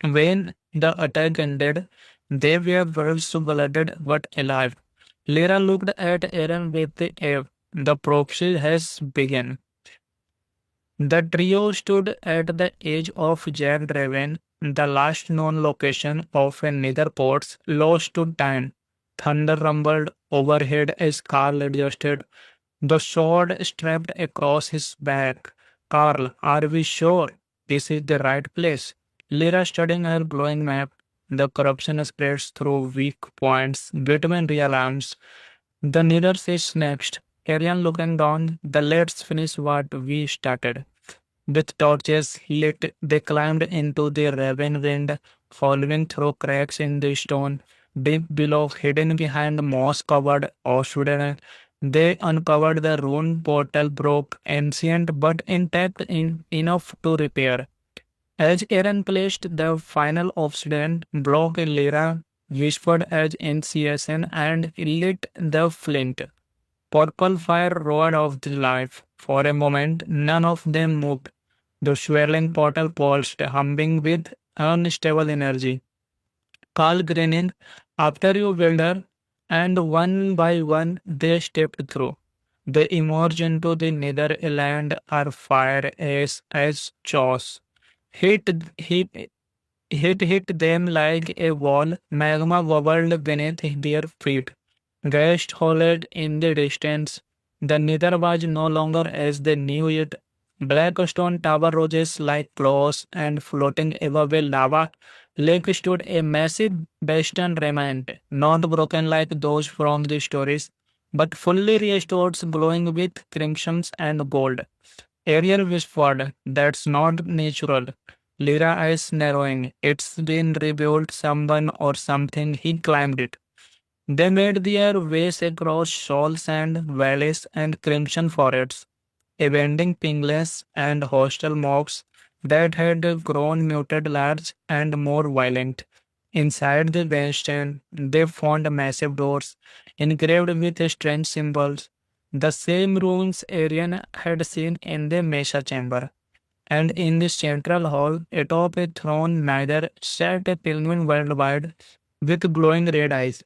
When the attack ended, they were blooded but alive. Lyra looked at Aaron with the air. The proxy has begun. The trio stood at the edge of Jagged Ravine, the last known location of a Netherport's lost to time. Thunder rumbled overhead as Carl adjusted the sword strapped across his back. Carl, are we sure this is the right place? Lyra studying her glowing map. The corruption spreads through weak points between real arms. The needle is next. Arian looking down, the let's finish what we started. With torches lit, they climbed into the ravine wind, following through cracks in the stone. Deep below, hidden behind moss-covered obsidian, they uncovered the rune portal broke, ancient but intact enough to repair. As Aaron placed the final obsidian block, Lyra whispered as initiation and lit the flint. Purple fire roared off the life. For a moment, none of them moved. The swirling portal pulsed, humming with unstable energy. Carl grinning, after you, Wilder, and one by one they stepped through. They emerged into the Netherland, our fire as chaos. Hit, hit, hit them like a wall, magma bubbled beneath their feet. Ghost hollered in the distance. The nether was no longer as they knew it. Black stone tower roses like claws, and floating above a lava lake stood a massive bastion remnant, not broken like those from the stories, but fully restored, glowing with crimsons and gold. Ariel whispered, "That's not natural." Lyra eyes narrowing. "It's been rebuilt, someone or something. He climbed it." They made their ways across shoals and valleys and crimson forests, avenging pingless and hostile mobs that had grown muted large and more violent. Inside the bastion, they found massive doors engraved with strange symbols, the same runes Arian had seen in the Mesa chamber. And in the central hall, atop a throne neither sat a penguin worldwide with glowing red eyes.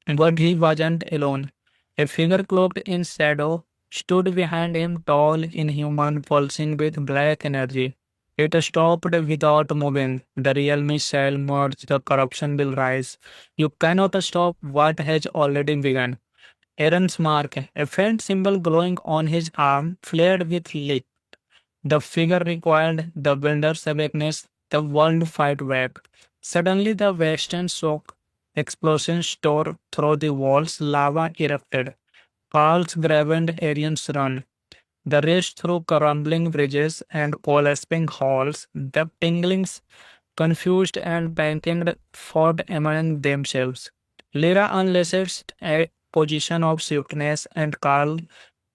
But he wasn't alone. A figure cloaked in shadow stood behind him, tall, inhuman, pulsing with black energy. It stopped without moving. The realm shall merge, the corruption will rise. You cannot stop what has already begun. Aaron's mark, a faint symbol glowing on his arm, flared with light. The figure required the builder's awakeness, the world fight back. Suddenly the western shook. Explosions tore through the walls, lava erupted. Carls grabbed Arian's run. The rest through crumbling bridges and collapsing halls. The tinglings, confused and panicked, fought among themselves. Lyra unleashed a position of swiftness, and Carl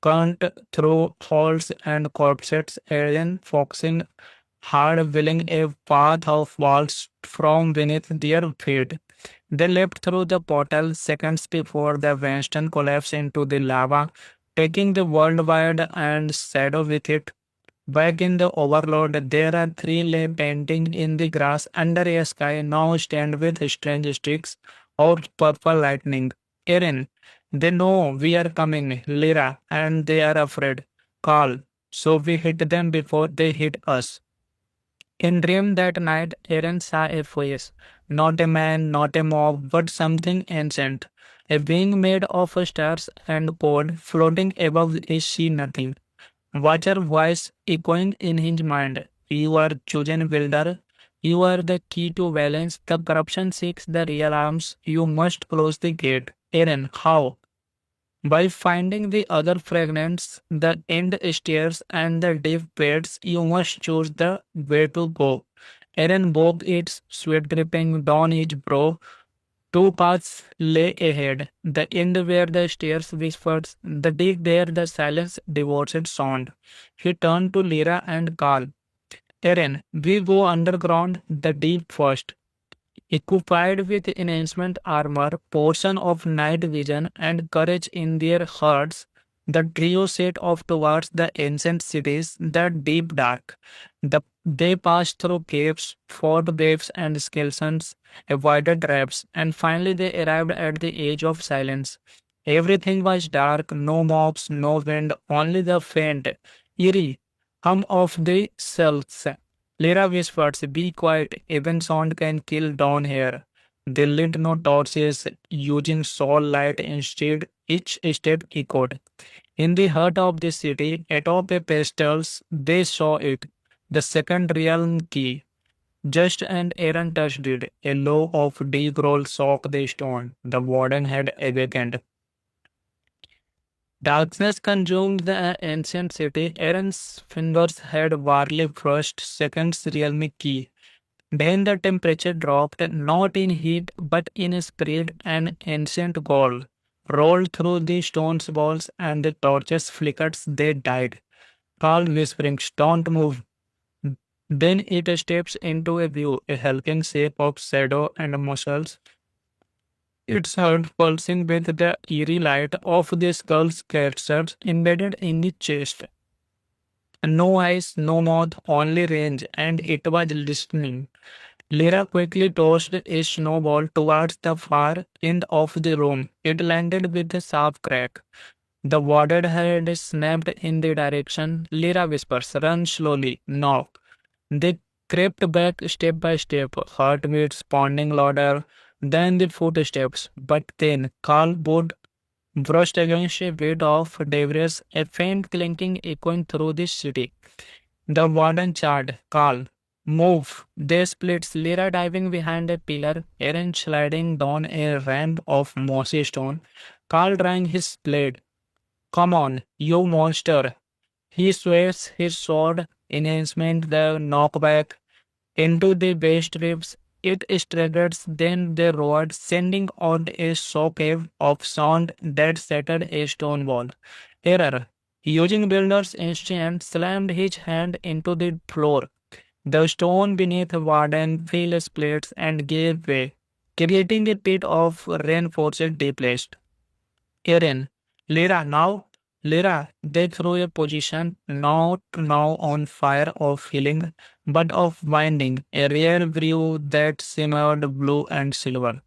cunned through halls and corpses, Arian foxing hard, willing a path of walls from beneath their feet. They leapt through the portal seconds before the bastion collapsed into the lava, taking the world wide and shadow with it. Back in the overload, there are three lay painting in the grass under a sky now stained with strange streaks of purple lightning. Aaron, they know we are coming, Lyra, and they are afraid. Carl, so we hit them before they hit us. In dream that night, Aaron saw a face. Not a man, not a mob, but something ancient. A being made of stars and gold, floating above a sea nothing. Watcher voice echoing in his mind. You are chosen builder. You are the key to balance. The corruption seeks the real arms. You must close the gate. Aaron, how? By finding the other fragments, the end stairs and the deep pits, you must choose the way to go. Aaron bogged its sweat dripping down his brow. Two paths lay ahead. The end where the stairs whispered, the deep where the silence divorced sound. He turned to Lyra and Carl. Aaron, we go underground, the deep first. Equipped with enhancement armor, portion of night vision, and courage in their hearts, the trio set off towards the ancient cities, the deep dark. They passed through caves, fought waves and skeletons, avoided traps, and finally they arrived at the edge of silence. Everything was dark, no mobs, no wind, only the faint, eerie Hum of the cells. Lyra whispers, be quiet, even sound can kill down here. They lit no torches, using soul light instead. Each step echoed. In the heart of the city, atop a pastels, they saw it. The second realm key. Just and Aaron touched it. A low of deep roll shook the stone. The warden had awakened. Darkness consumed the ancient city. Aaron's fingers had barely brushed second's realm key. Then the temperature dropped, not in heat, but in spirit. An ancient gold rolled through the stone's walls, and the torches flickered. They died. Carl whispering, don't move. Then it steps into a view, a hulking shape of shadow and muscles, its heart pulsing with the eerie light of the skull's characters embedded in the chest. No eyes, no mouth, only range, and it was listening. Lyra quickly tossed a snowball towards the far end of the room. It landed with a sharp crack. The warded head snapped in the direction. Lyra whispers, run slowly, now. They crept back step by step, heartbeats pounding louder than the footsteps. But then Carl board brushed against a bed of debris, a faint clinking echoing through the city. The warden charged. Carl, move. They split, Lyra diving behind a pillar, Aaron sliding down a ramp of mossy stone. Carl drawing his blade. Come on, you monster. He sways his sword enhancement the knockback into the waist ribs. It staggers, then they roared, sending out a shockwave of sound that shattered a stone wall. Error. Using builder's instinct, slammed his hand into the floor. The stone beneath Warden fell splits and gave way, creating a pit of reinforced displaced. Aaron, Lyra, now? Lyra, they threw a position not now on fire of healing, but of binding, a rare brew that shimmered blue and silver.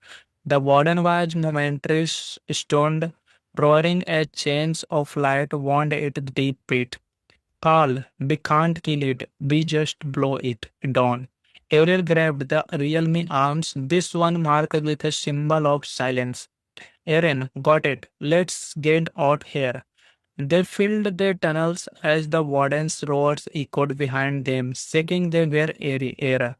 The warden was momentarily stunned, roaring a change of light wound its deep pit. Carl, we can't kill it, we just blow it down. Ariel grabbed the realme arms, this one marked with a symbol of silence. Aaron, got it. Let's get out here. They filled their tunnels as the warden's roars echoed behind them, shaking their very air.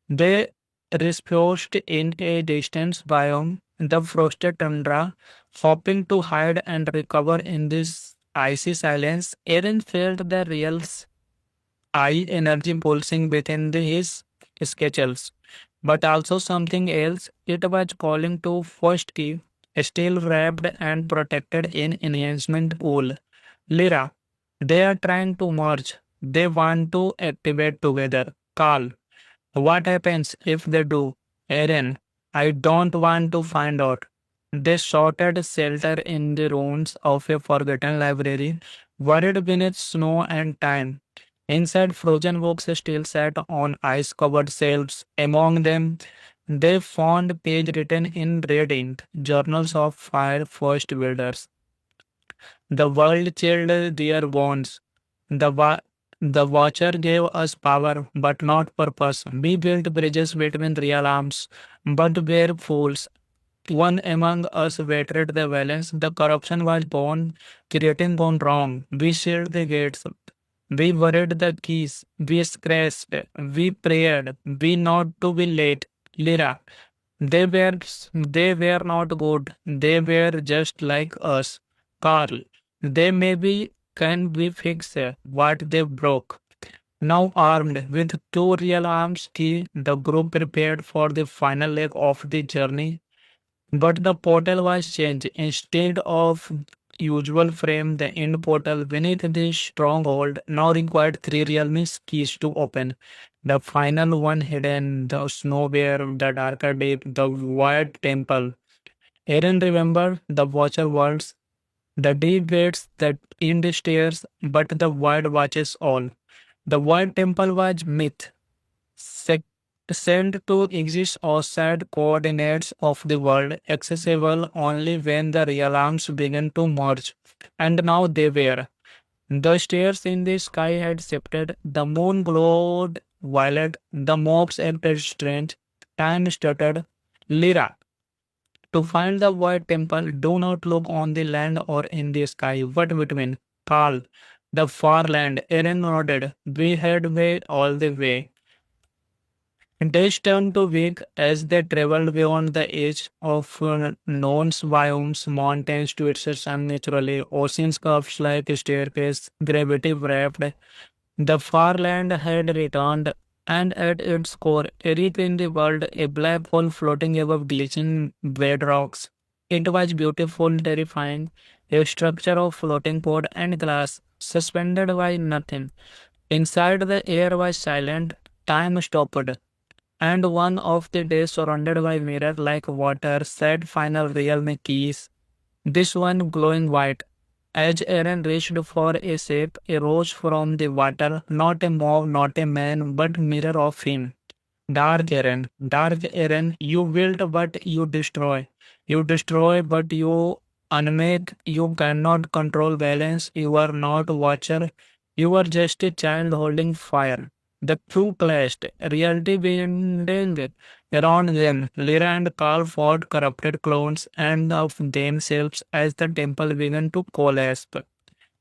They reposed in a distant biome, the frosted tundra, hoping to hide and recover in this icy silence. Aaron felt the real's eye energy pulsing within his sketches, but also something else. It was calling to first key, still wrapped and protected in enhancement wool. Lyra, they are trying to merge. They want to activate together. Carl, what happens if they do? Aaron, I don't want to find out. They shouted shelter in the ruins of a forgotten library, buried beneath snow and time. Inside, frozen books still sat on ice-covered shelves. Among them, they found pages written in red ink, journals of fire first builders. The world chilled their bones. The Watcher gave us power, but not purpose. We built bridges between real arms, but were fools. One among us betrayed the balance. The corruption was born, creating gone wrong. We sealed the gates. We buried the keys. We scratched. We prayed. We not to be late. Lyra. They were they were not good. They were just like us. Carl. They maybe can we fix what they broke. Now armed with two real arms, the group prepared for the final leg of the journey. But the portal was changed. Instead of usual frame, the end portal beneath the stronghold now required three realms keys to open. The final one hidden, the snow bear, the darker deep, the void temple. Aaron remembered the watcher words, the deep waits that end stairs, but the void watches all. The void temple was myth, sent to exist outside coordinates of the world, accessible only when the real arms began to merge. And now they were. The stars in the sky had shifted, the moon glowed violet, the mobs acted strange, time stuttered. Lyra, to find the white temple, do not look on the land or in the sky, but between. Carl, the far land. Eren nodded. We had way all the way. Days turned to weak as they traveled beyond the edge of known biomes, mountains twisted unnaturally, oceans curved like a staircase, gravity wrapped. The far land had returned, and at its core, Eric in the world, a black hole floating above glistening bedrocks. It was beautiful, terrifying, a structure of floating pod and glass, suspended by nothing. Inside the air was silent, time stopped, and one of the days surrounded by mirror like water said final realm keys. This one glowing white. As Eren reached for a shape, arose from the water, not a mob, not a man, but mirror of him. Dark Eren, you build but you destroy. You destroy but you unmake. You cannot control balance. You are not a watcher. You are just a child holding fire. The two clashed, reality bending around them. Lyra and Carl fought corrupted clones and of themselves as the temple began to collapse.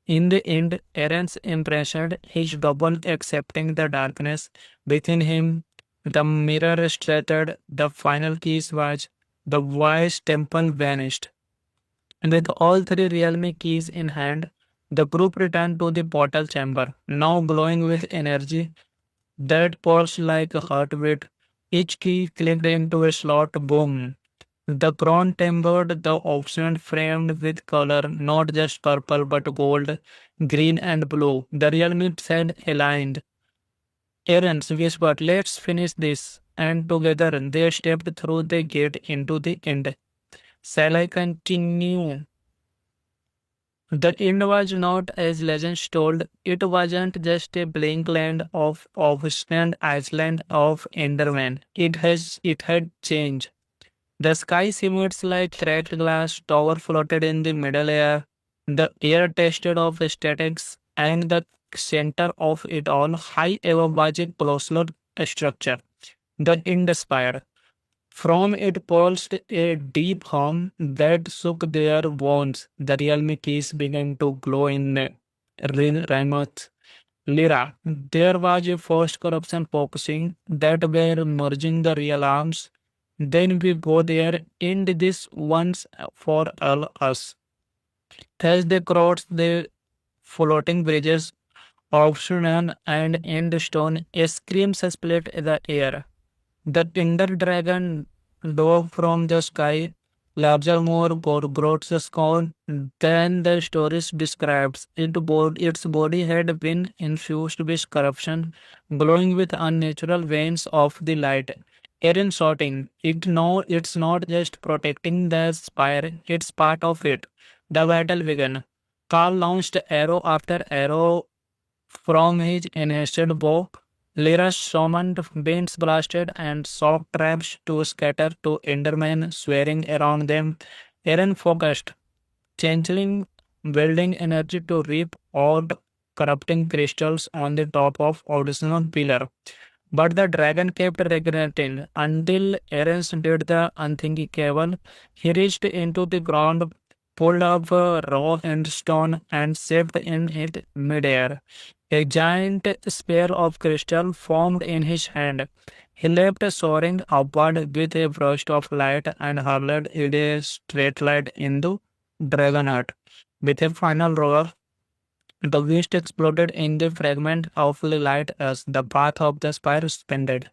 In the end, Eren's impression, his double accepting the darkness within him, the mirror shattered, the final keys was, the wise temple vanished. And with all three realm keys in hand, the group returned to the portal chamber, now glowing with energy that pulsed like a heartbeat. Each key clicked into a slot, boom. The crown tempered, the ocean framed with color, not just purple but gold, green and blue. The realm said aligned. Eren whispered, let's finish this. And together they stepped through the gate into the end. Shall I continue? The end was not as legends told. It wasn't just a blank land of stand Iceland of Enderman. It had changed. The sky shimmered like cracked glass, tower floated in the middle air. The air tasted of statics, and the center of it all, high above was a colossal structure. The Ind Spire. From it pulsed a deep hum that shook their bones. The realm keys began to glow in Ramoth. Lyra, there was a first corruption focusing that were merging the real arms. Then we go there, end this once for all us. As they crossed the floating bridges, Obsidian and Endstone, a scream split the air. The Tinder Dragon dove from the sky, larger, more grotesque than the stories describes. Its body had been infused with corruption, glowing with unnatural veins of the light. Eren shouting, it's not just protecting the spire, it's part of it. The battle began. Carl launched arrow after arrow from his enhanced bow. Lyra summoned winds blasted and shock traps to scatter to Endermen swearing around them. Eren focused, channeling building energy to reap odd corrupting crystals on the top of original pillar. But the dragon kept regretting until Eren did the unthinkable. He reached into the ground, pulled up a raw stone, and shaped in it midair. A giant sphere of crystal formed in his hand. He leapt soaring upward with a burst of light and hurled it a straight line into Dragonheart. With a final roar, the beast exploded in the fragment of the light as the path of the spire suspended.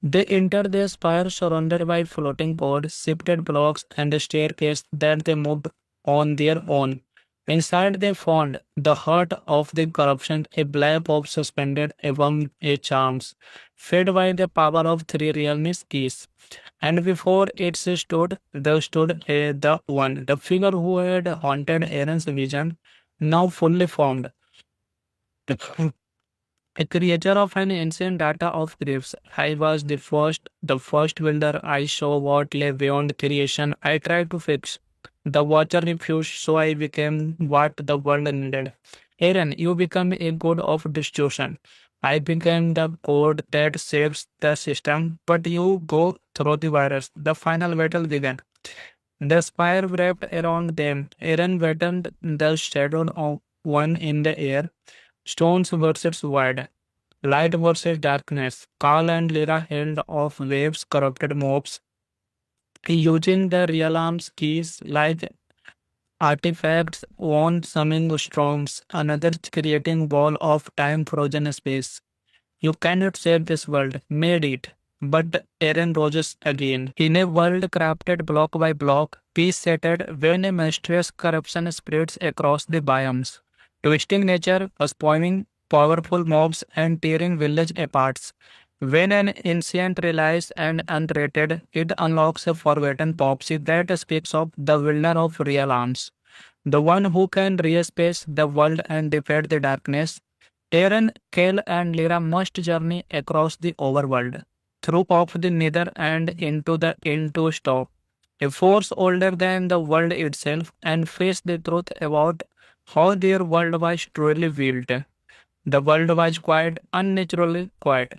They entered the spire surrounded by floating pods, shifted blocks, and a staircase that they moved on their own. Inside they found the heart of the corruption, a black orb suspended above a charms, fed by the power of three realms keys. And before it stood the one, the figure who had haunted Eren's vision, now fully formed. A creature of an ancient data of griefs. I was the first builder. I saw what lay beyond creation. I tried to fix. The watcher refused, so I became what the world needed. Aaron, you become a god of destruction. I became the code that saves the system, but you go through the virus. The final battle began. The spire wrapped around them. Aaron battled the shadow of one in the air. Stones versus wide. Light versus darkness. Carl and Lyra held off waves, corrupted mobs, using the realm's keys like artifacts, one summoning storms, another creating wall of time frozen space. You cannot save this world, made it. But Aaron roses again. In a world crafted block by block, peace shattered when a monstrous corruption spreads across the biomes, twisting nature, spoiling powerful mobs, and tearing village apart. When an ancient relies and unrated, it unlocks a forgotten prophecy that speaks of the winner of real arms, the one who can re-space the world and defeat the darkness. Aaron, Kale, and Lyra must journey across the overworld, through of the nether and into the into stop, a force older than the world itself, and face the truth about how their world was truly built. The world was quiet, unnaturally quiet.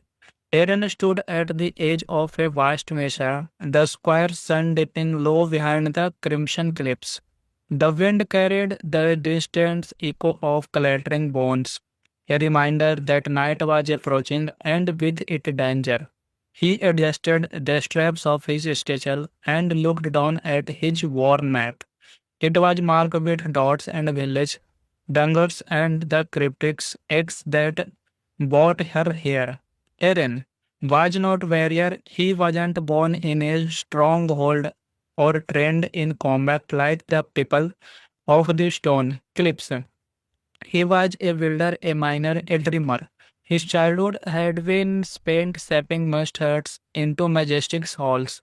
Aaron stood at the edge of a vast mesa, the square sun dipping low behind the crimson cliffs. The wind carried the distant echo of clattering bones, a reminder that night was approaching and with it danger. He adjusted the straps of his satchel and looked down at his worn map. It was marked with dots and village, dangers and the cryptic X that brought her here. Aaron was not warrior, he wasn't born in a stronghold or trained in combat like the people of the stone cliffs. He was a builder, a miner, a dreamer. His childhood had been spent shaping must huts into majestic halls,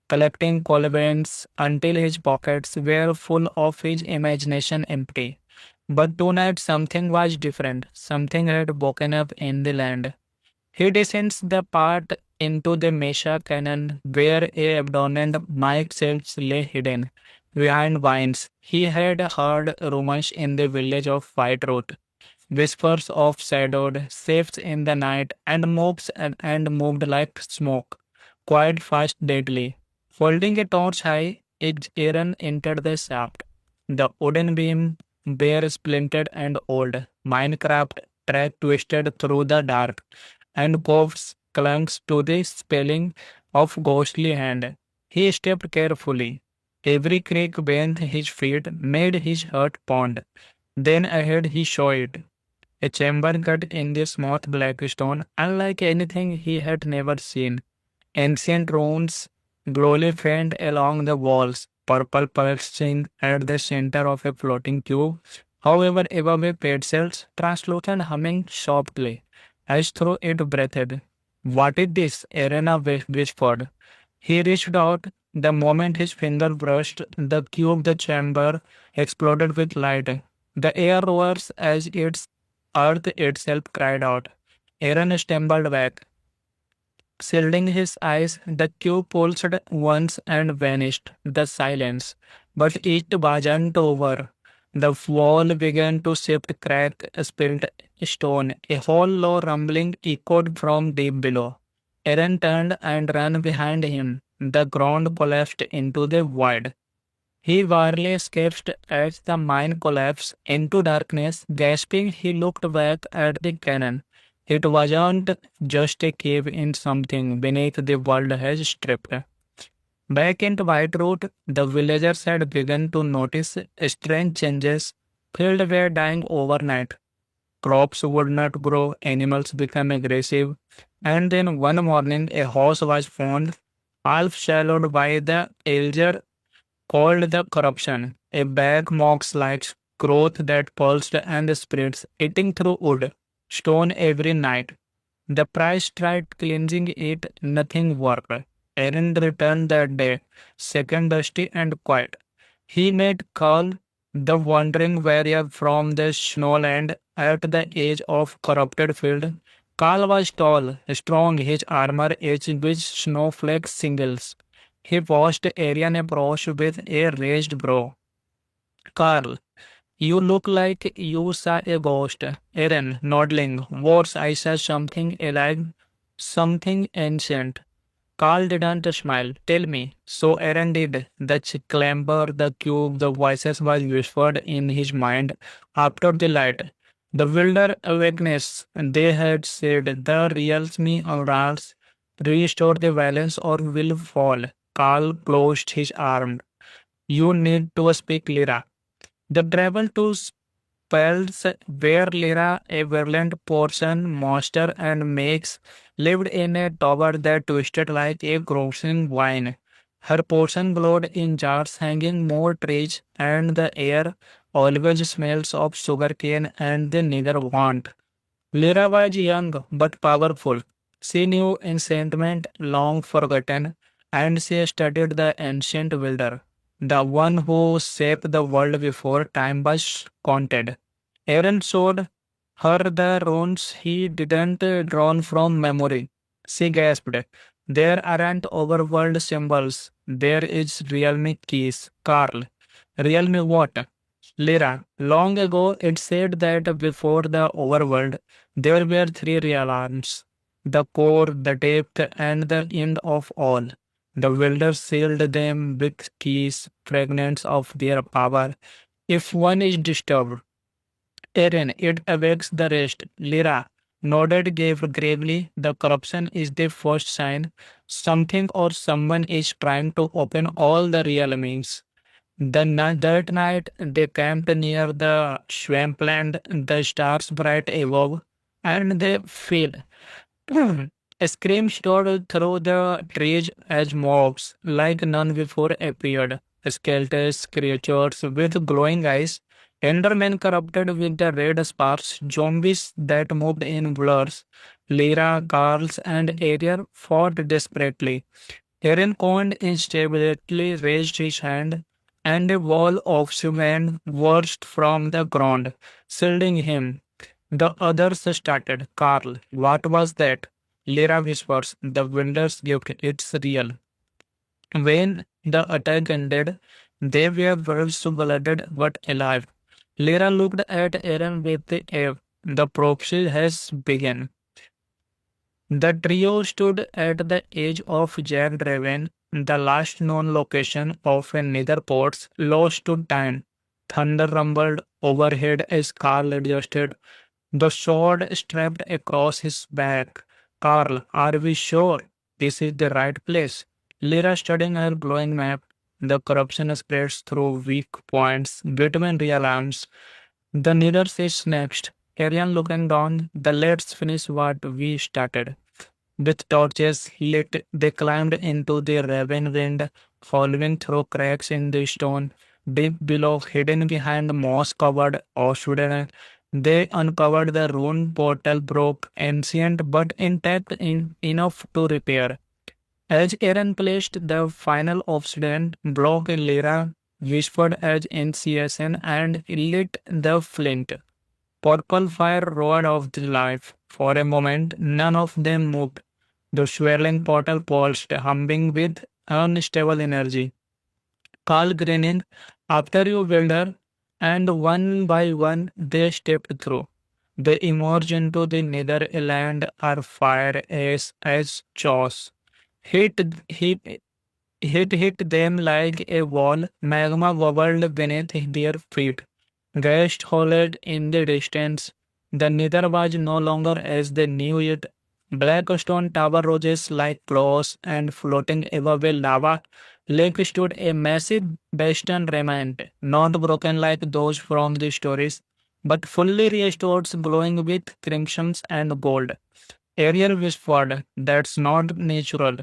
collecting cobwebs until his pockets were full of his imagination empty. But tonight something was different. Something had woken up in the land. He descends the path into the Mesa Canyon where a abandoned mic shelves lay hidden behind vines. He had heard rumors in the village of White Root, whispers of shadowed shapes in the night, and mobs and moved like smoke, quite fast, deadly. Holding a torch high, Aaron entered the shaft. The wooden beam, bare, splintered, and old, Minecraft track twisted through the dark, and paths clung to the spelling of ghostly hand. He stepped carefully. Every creak beneath his feet made his heart pound. Then ahead he saw it. A chamber cut in the smooth black stone, unlike anything he had never seen. Ancient runes glowly faint along the walls, purple pulsing at the center of a floating cube. However, above a pedestal, translucent humming softly, as though it breathed. "What is this?" Arena whispered. He reached out. The moment his finger brushed the cube, the chamber exploded with light. The air rose as its earth itself cried out. Aaron stumbled back. Shielding his eyes, the cube pulsed once and vanished. The silence. But it wasn't over. The wall began to shift, crack, spilled stone. A hollow rumbling echoed from deep below. Aaron turned and ran behind him. The ground collapsed into the void. He barely escaped as the mine collapsed into darkness. Gasping, he looked back at the cannon. It wasn't just a cave in, something beneath the world has stripped. Back in White Root, the villagers had begun to notice strange changes. Fields were dying overnight. Crops would not grow, animals became aggressive, and then one morning a house was found, half swallowed by the elder called the corruption, a bag mox-like growth that pulsed and spreads, eating through wood, stone every night. The priest tried cleansing it, nothing worked. Aaron returned that day, second dusty and quiet. He met Carl, the wandering warrior from the snowland at the edge of corrupted field. Carl was tall, strong, his armor edged with snowflake singles. He watched Arian approach with a raised brow. "Carl, You look like you saw a ghost. Eren, nodding. Worse, I saw something alive, something ancient. Carl didn't smile. Tell me. So Eren did. The clamber, the cube, the voices was whispered in his mind after the light. The wilder awakeness, they had said, the reals me or else restore the balance or will fall. Carl closed his arm. You need to speak Lyra. The travel to Spells where Lyra, a virulent poison monster and makes, lived in a tower that twisted like a grossing vine. Her potion glowed in jars hanging more trees, and the air always smells of sugarcane and the neither want. Lyra was young but powerful. She knew enchantment long forgotten, and she studied the ancient builder, the one who shaped the world before time was counted. Aaron showed her the runes he didn't drawn from memory. She gasped. There aren't overworld symbols. There is realm keys. Carl. Realm what? Lyra. Long ago it said that before the overworld there were three realms. The core, the depth, and the end of all. The builders sealed them with keys, fragments of their power. If one is disturbed, Eren, it awakes the rest. Lyra nodded gravely. The corruption is the first sign. Something or someone is trying to open all the realms. That night, they camped near the swampland, the stars bright above, and they feel. A scream soared through the trees as mobs, like none before appeared. Skeletons, creatures with glowing eyes, Endermen corrupted with the red sparks, zombies that moved in blurs. Lyra, Carls, and Ariel fought desperately. Eren Cohen instability raised his hand, and a wall of cement burst from the ground, shielding him. The others started. Carl, what was that? Lyra whispers, the winder's gift, it's real. When the attack ended, they were blooded but alive. Lyra looked at Eren with the air. The proxy has begun. The trio stood at the edge of Jagged Raven, the last known location of a netherport's lost to time. Thunder rumbled overhead as Carl adjusted, the sword strapped across his back. Carl, are we sure this is the right place? Lyra studying her glowing map. The corruption spreads through weak points between real arms. The neither is next. Arian looking down, the let's finish what we started. With torches lit, they climbed into the raven wind, following through cracks in the stone. Deep below, hidden behind moss-covered obsidian, they uncovered the rune portal broke, ancient but intact enough to repair. As Eren placed the final obsidian block, Lyra whispered as initiation and lit the flint. Purple fire roared off the life. For a moment, none of them moved. The swirling portal pulsed, humming with unstable energy. Carl grinning, after you, builder, and one by one they stepped through. They emerged into the Netherland are fire as jaws. Hit, hit, hit them like a wall, magma bubbled beneath their feet. Gas hollered in the distance. The nether was no longer as they knew it. Black stone tower roses like claws, and floating above a lava lake stood a massive bastion remnant, not broken like those from the stories, but fully restored, glowing with crimsons and gold. Ariel whispered, that's not natural.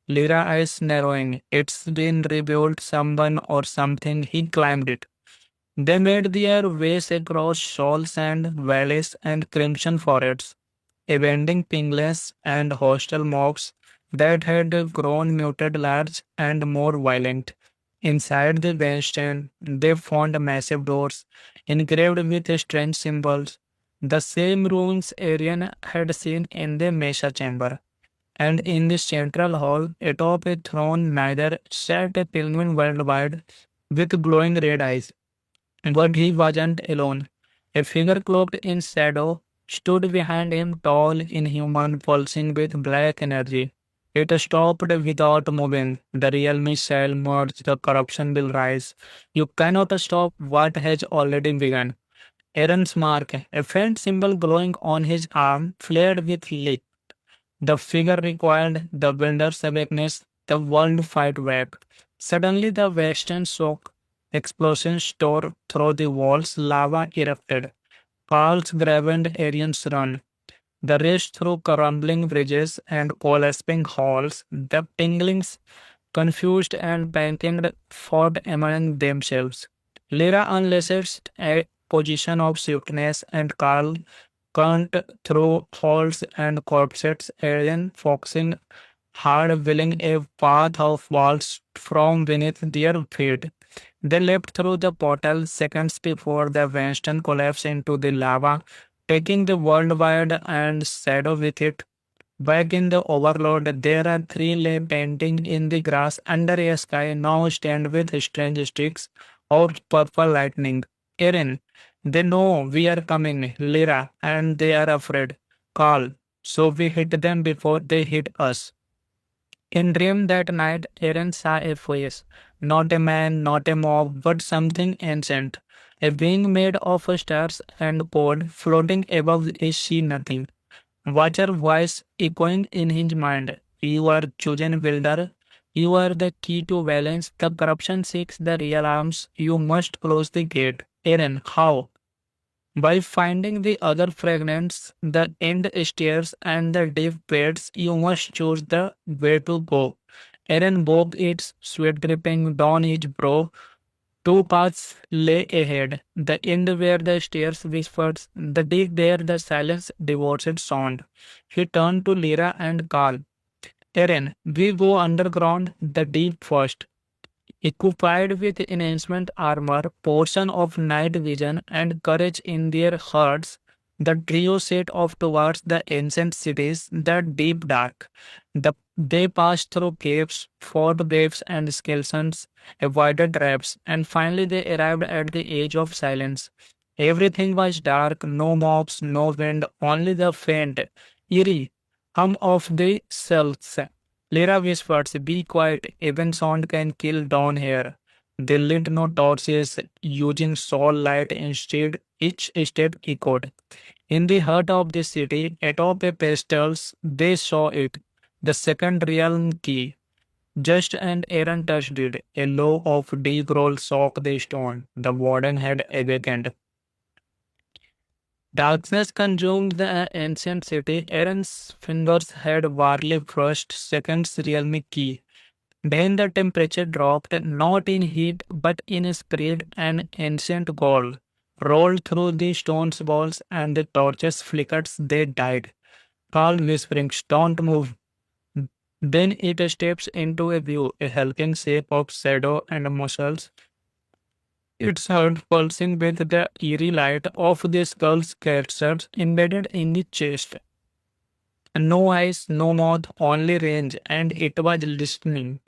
Lyra eyes narrowing. It's been rebuilt, someone or something, he climbed it. They made their ways across shoals and valleys and crimson forests, avenging pingless and hostile mobs that had grown muted large and more violent. Inside the bastion, they found massive doors engraved with strange symbols, the same runes Arian had seen in the Mesa chamber. And in the central hall, atop a throne, neither sat a penguin worldwide with glowing red eyes. But he wasn't alone. A figure cloaked in shadow stood behind him, tall, inhuman, pulsing with black energy. It stopped without moving. The real missile merged, the corruption will rise. You cannot stop what has already begun. Aaron's mark, a faint symbol glowing on his arm, flared with light. The figure required the builder's awakeness, the world fight back. Suddenly, the western shock explosions tore through the walls, lava erupted. Carls grabbed Arian's run. The race through crumbling bridges and collapsing halls, the tinglings, confused and panicked, fought among themselves. Lyra unleashed a position of swiftness, and Carl cunned through halls and corpses, Arian foxing hard, willing a path of walls from beneath their feet. They leapt through the portal seconds before the Winston collapsed into the lava, taking the worldwide and shadow with it. Back in the overload, there are three lay painting in the grass under a sky now stand with strange sticks of purple lightning. Erin, they know we are coming, Lyra, and they are afraid. Carl, so we hit them before they hit us. In dream that night, Aaron saw a face, not a man, not a mob, but something ancient, a being made of stars and gold, floating above a sea nothing. Watcher voice echoing in his mind. You are chosen builder. You are the key to balance. The corruption seeks the real arms. You must close the gate. Aaron, how? By finding the other fragments, the end stairs, and the deep beds, you must choose the way to go. Aaron bogged its sweat dripping down his brow. Two paths lay ahead, the end where the stairs whispered, the deep where the silence divorced sound. He turned to Lyra and Carl. Aaron, we go underground, the deep first. Equipped with enhancement armor, portion of night vision, and courage in their hearts, the trio set off towards the ancient cities, the deep dark. They passed through caves, fought waves and skeletons, avoided traps, and finally they arrived at the edge of silence. Everything was dark, no mobs, no wind, only the faint, eerie hum of the cells. Lyra whispers, be quiet, even sound can kill down here. They lit no torches, using soul light instead, each step echoed. In the heart of the city, atop a pastels, they saw it, the second realm key. Just and Aaron touched it, a low of deep roll shook the stone. The warden had awakened. Darkness consumed the ancient city. Aaron's fingers had barely brushed second's realm key. Then the temperature dropped, not in heat, but in spirit, and ancient gold rolled through the stone's walls, and the torches flickered. They died. Carl whispering, don't move. Then it steps into a view, a hulking shape of shadow and muscles. Its heart pulsing with the eerie light of the skull's characters embedded in the chest. No eyes, no mouth, only range, and it was listening.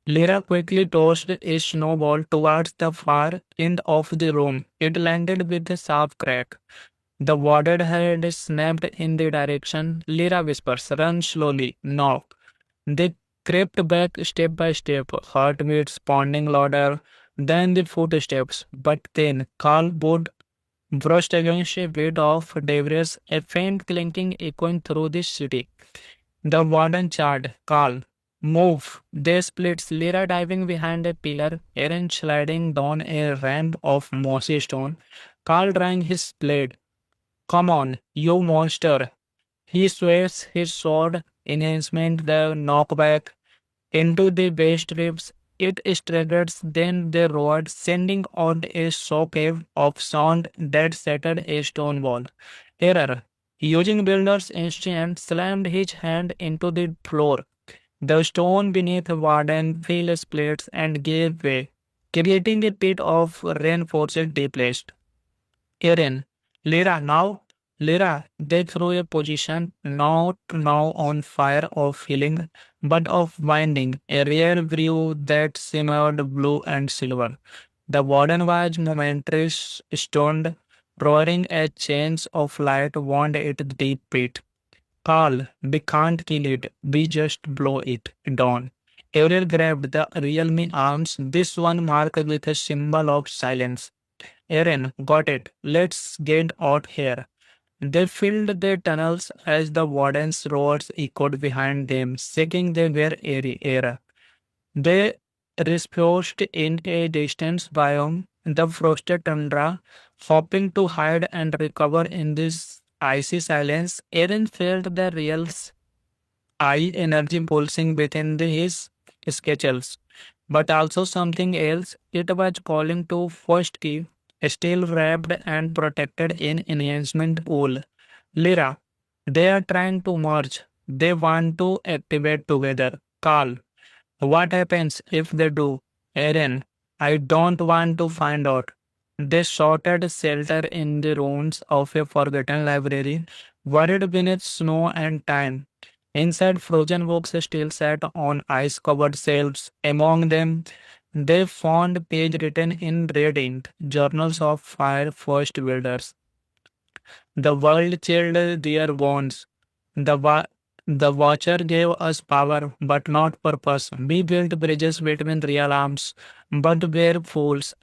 Lyra quickly tossed a snowball towards the far end of the room. It landed with a sharp crack. The warded head snapped in the direction. Lyra whispers, run slowly, now. They crept back step by step, heartbeats pounding louder than the footsteps. But then Carl board brushed against a bed of debris, a faint clinking echoing through the city. The warden charged. Carl, move. They split, Lyra diving behind a pillar, Aaron sliding down a ramp of mossy stone, Carl drawing his blade. Come on, you monster. He sways his sword enhancement the knockback into the waist ribs. It struggles, then they roared, sending out a shockwave of sound that shattered a stone wall. Error. Using Builder's instinct, slammed his hand into the floor. The stone beneath Warden fell splits and gave way, creating a pit of reinforced displaced. Aaron, Lyra, now? Lyra, they threw a position not now on fire of healing, but of binding, a rare brew that shimmered blue and silver. The warden was momentarily stunned, roaring as chains of light wound its deep pit. Carl, we can't kill it, we just blow it down. Ariel grabbed the realme arms, this one marked with a symbol of silence. Eren, got it. Let's get out here. They filled their tunnels as the warden's roars echoed behind them, shaking their very air. They reposed in a distant biome, the frosted tundra, hoping to hide and recover in this icy silence. Eren felt the real eye energy pulsing within his sketches, but also something else. It was calling to first key, still wrapped and protected in enhancement wool. Lyra, they are trying to merge. They want to activate together. Carl, what happens if they do? Eren, I don't want to find out. They shouted shelter in the ruins of a forgotten library, buried beneath snow and time. Inside, frozen books still sat on ice covered shelves. Among them, they found pages written in red ink, journals of fire first builders. The world chilled their bones. The, wa- the Watcher gave us power, but not purpose. We built bridges between real arms, but were fools.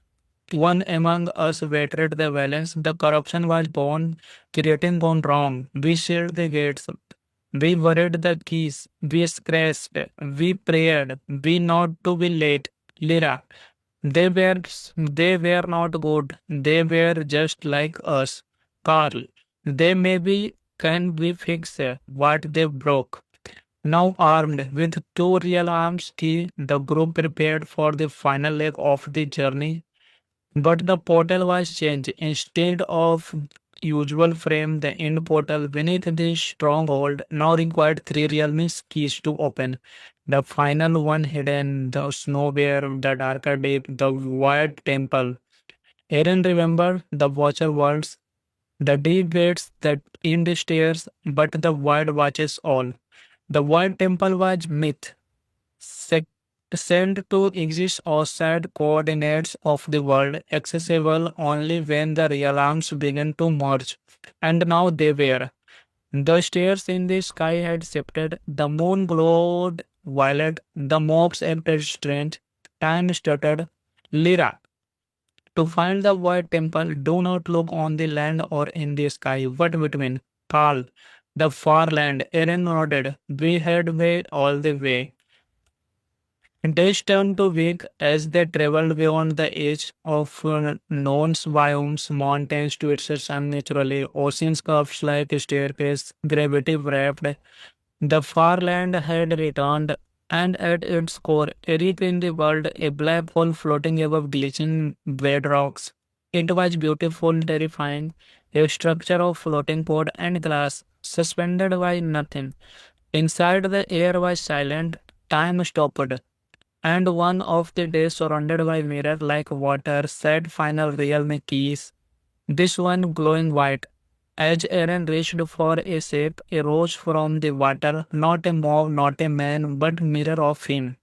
One among us betrayed the balance. The corruption was born, creating gone wrong. We sealed the gates. We buried the keys. We scratched. We prayed. We not to be late. Lyra. They were they were not good. They were just like us. Carl. They maybe can we fix what they broke. Now armed with two real arms, the group prepared for the final leg of the journey. But the portal was changed. Instead of usual frame, the end portal beneath the stronghold now required three realm keys to open. The final one hidden, the snow bear, the darker deep, the void temple. Eren remembered the Watcher worlds, the deep waits that end stairs, but the void watches all. The void temple was myth, sec- said to exist outside coordinates of the world, accessible only when the realms began to merge. And now they were. The stars in the sky had shifted, the moon glowed violet, the mobs acted strange, time stuttered. Lyra. To find the void temple, do not look on the land or in the sky, but between. Carl. The far land. Eren nodded. We had way all the way. Days turned to weak as they traveled beyond the edge of known biomes, mountains twisted unnaturally, oceans curved like a staircase, gravity wrapped. The far land had returned, and at its core, a reef in the world, a black hole floating above glistening bedrocks. It was beautiful, terrifying, a structure of floating pod and glass, suspended by nothing. Inside the air was silent, time stopped, and one of the days surrounded by mirror like water said final realm keys. This one glowing white. As Eren reached for a shape, arose from the water, not a mob, not a man, but mirror of him.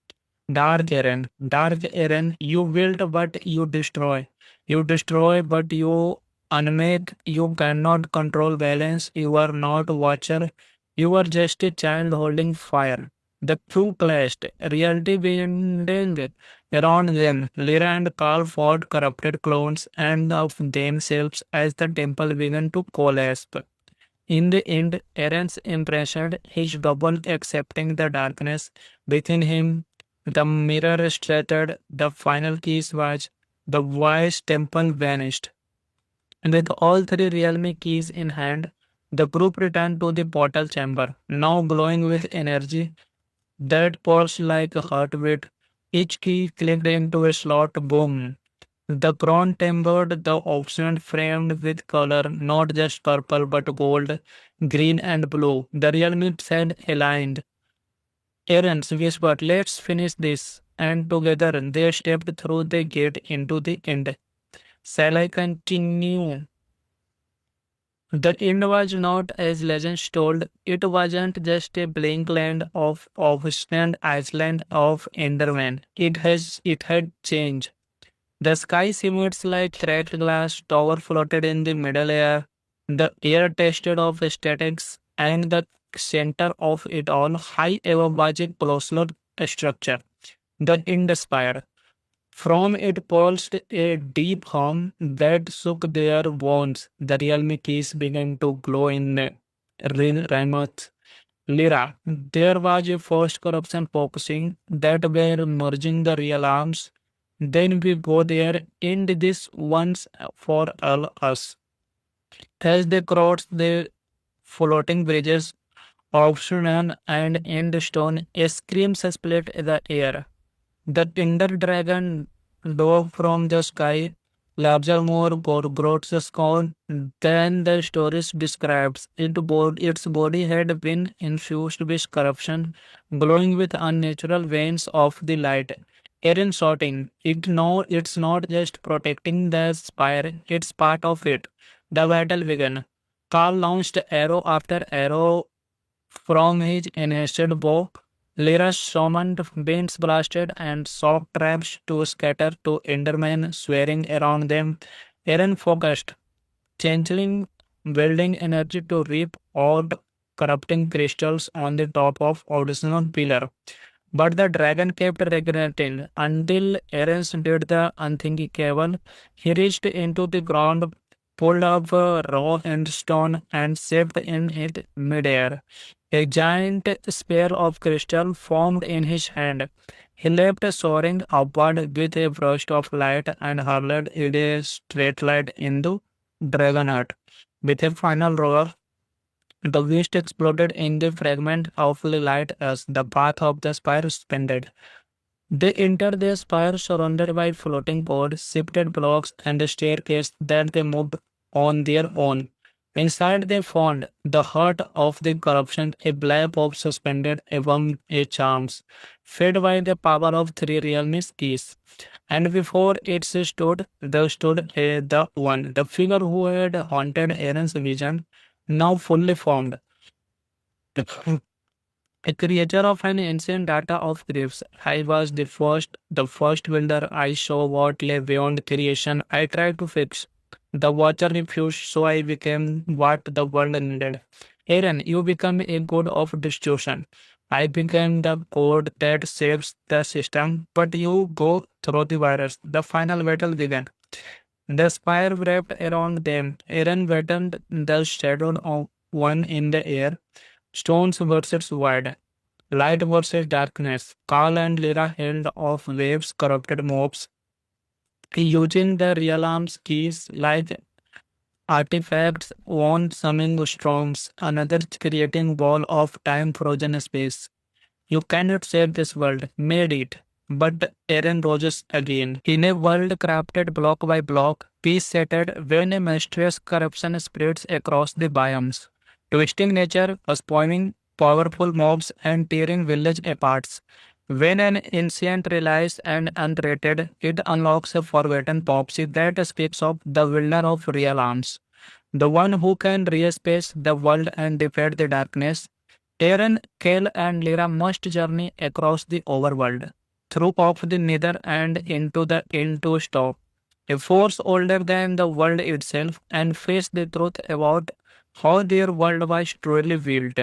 Dark Eren, you build but you destroy. You destroy but you unmake. You cannot control balance. You are not watcher. You are just a child holding fire. The two clashed, reality bending around them. Lyra and Carl fought corrupted clones and of themselves as the temple began to collapse. In the end, Eren's impression, his double accepting the darkness within him, the mirror shattered, the final keys was, the wise temple vanished. And with all three realm keys in hand, the group returned to the portal chamber, now glowing with energy that pulsed like a heartbeat. Each key clicked into a slot. Boom. The crown tempered, the ocean framed with color, not just purple but gold, green and blue. The realms had aligned. Eren whispered, let's finish this. And together they stepped through the gate into the end. Shall I continue? The end was not as legends told. It wasn't just a blank land of stand island of Enderman. It had changed. The sky simulates like thread glass tower floated in the middle air, the air tested of statics, and the center of it all, high aerobatic colossal structure, the Indspire. From it pulsed a deep hum that shook their bones. The realm keys began to glow in Ramoth. Lyra, there was a first corruption focusing that were merging the real arms. Then we go there, end this once for all us. As they crossed the floating bridges, Obsidian and Endstone, a scream split the air. The Tinder Dragon dove from the sky, larger, more grotesque than the stories describes. Its body had been infused with corruption, glowing with unnatural veins of the light. Eren shouting, it's not just protecting the spire, it's part of it. The battle began. Carl launched arrow after arrow from his enhanced bow. Lyra summoned winds blasted and shock traps to scatter to Endermen swearing around them. Eren focused, channeling building energy to reap odd corrupting crystals on the top of original pillar. But the dragon kept regretting until Eren did the unthinkable. He reached into the ground, pulled up a raw stone, and shaped in it midair. A giant sphere of crystal formed in his hand. He leapt soaring upward with a burst of light and hurled it a straight line into Dragonheart. With a final roar, the beast exploded in the fragment of the light as the path of the spire expanded. They entered the spire surrounded by floating pods, shifted blocks, and a staircase that they moved on their own. Inside they found the heart of the corruption, a black orb suspended above a charms, fed by the power of three realms keys. And before it there stood the one, the figure who had haunted Eren's vision, now fully formed. A creature of an ancient data of griefs. I was the first builder. I saw what lay beyond creation. I tried to fix. The watcher refused, so I became what the world needed. Eren, you become a god of destruction. I became the code that saves the system, but you go through the virus. The final battle began. The spire wrapped around them. Eren battled the shadow of one in the air. Stones versus wide. Light versus darkness. Carl and Lyra held off waves, corrupted mobs, using the realms keys like artifacts, one summoning storms, another creating wall of time frozen space. You cannot save this world, made it. But Eren roses again. In a world crafted block by block, peace shattered when a monstrous corruption spreads across the biomes, twisting nature, spoiling powerful mobs, and tearing village apart. When an ancient realized and unrated, it unlocks a forgotten prophecy that speaks of the wielder of real arms, the one who can re-space the world and defeat the darkness. Eren, Kale, and Lyra must journey across the overworld, through of the nether and into the into stop, a force older than the world itself, and face the truth about how their world was truly built.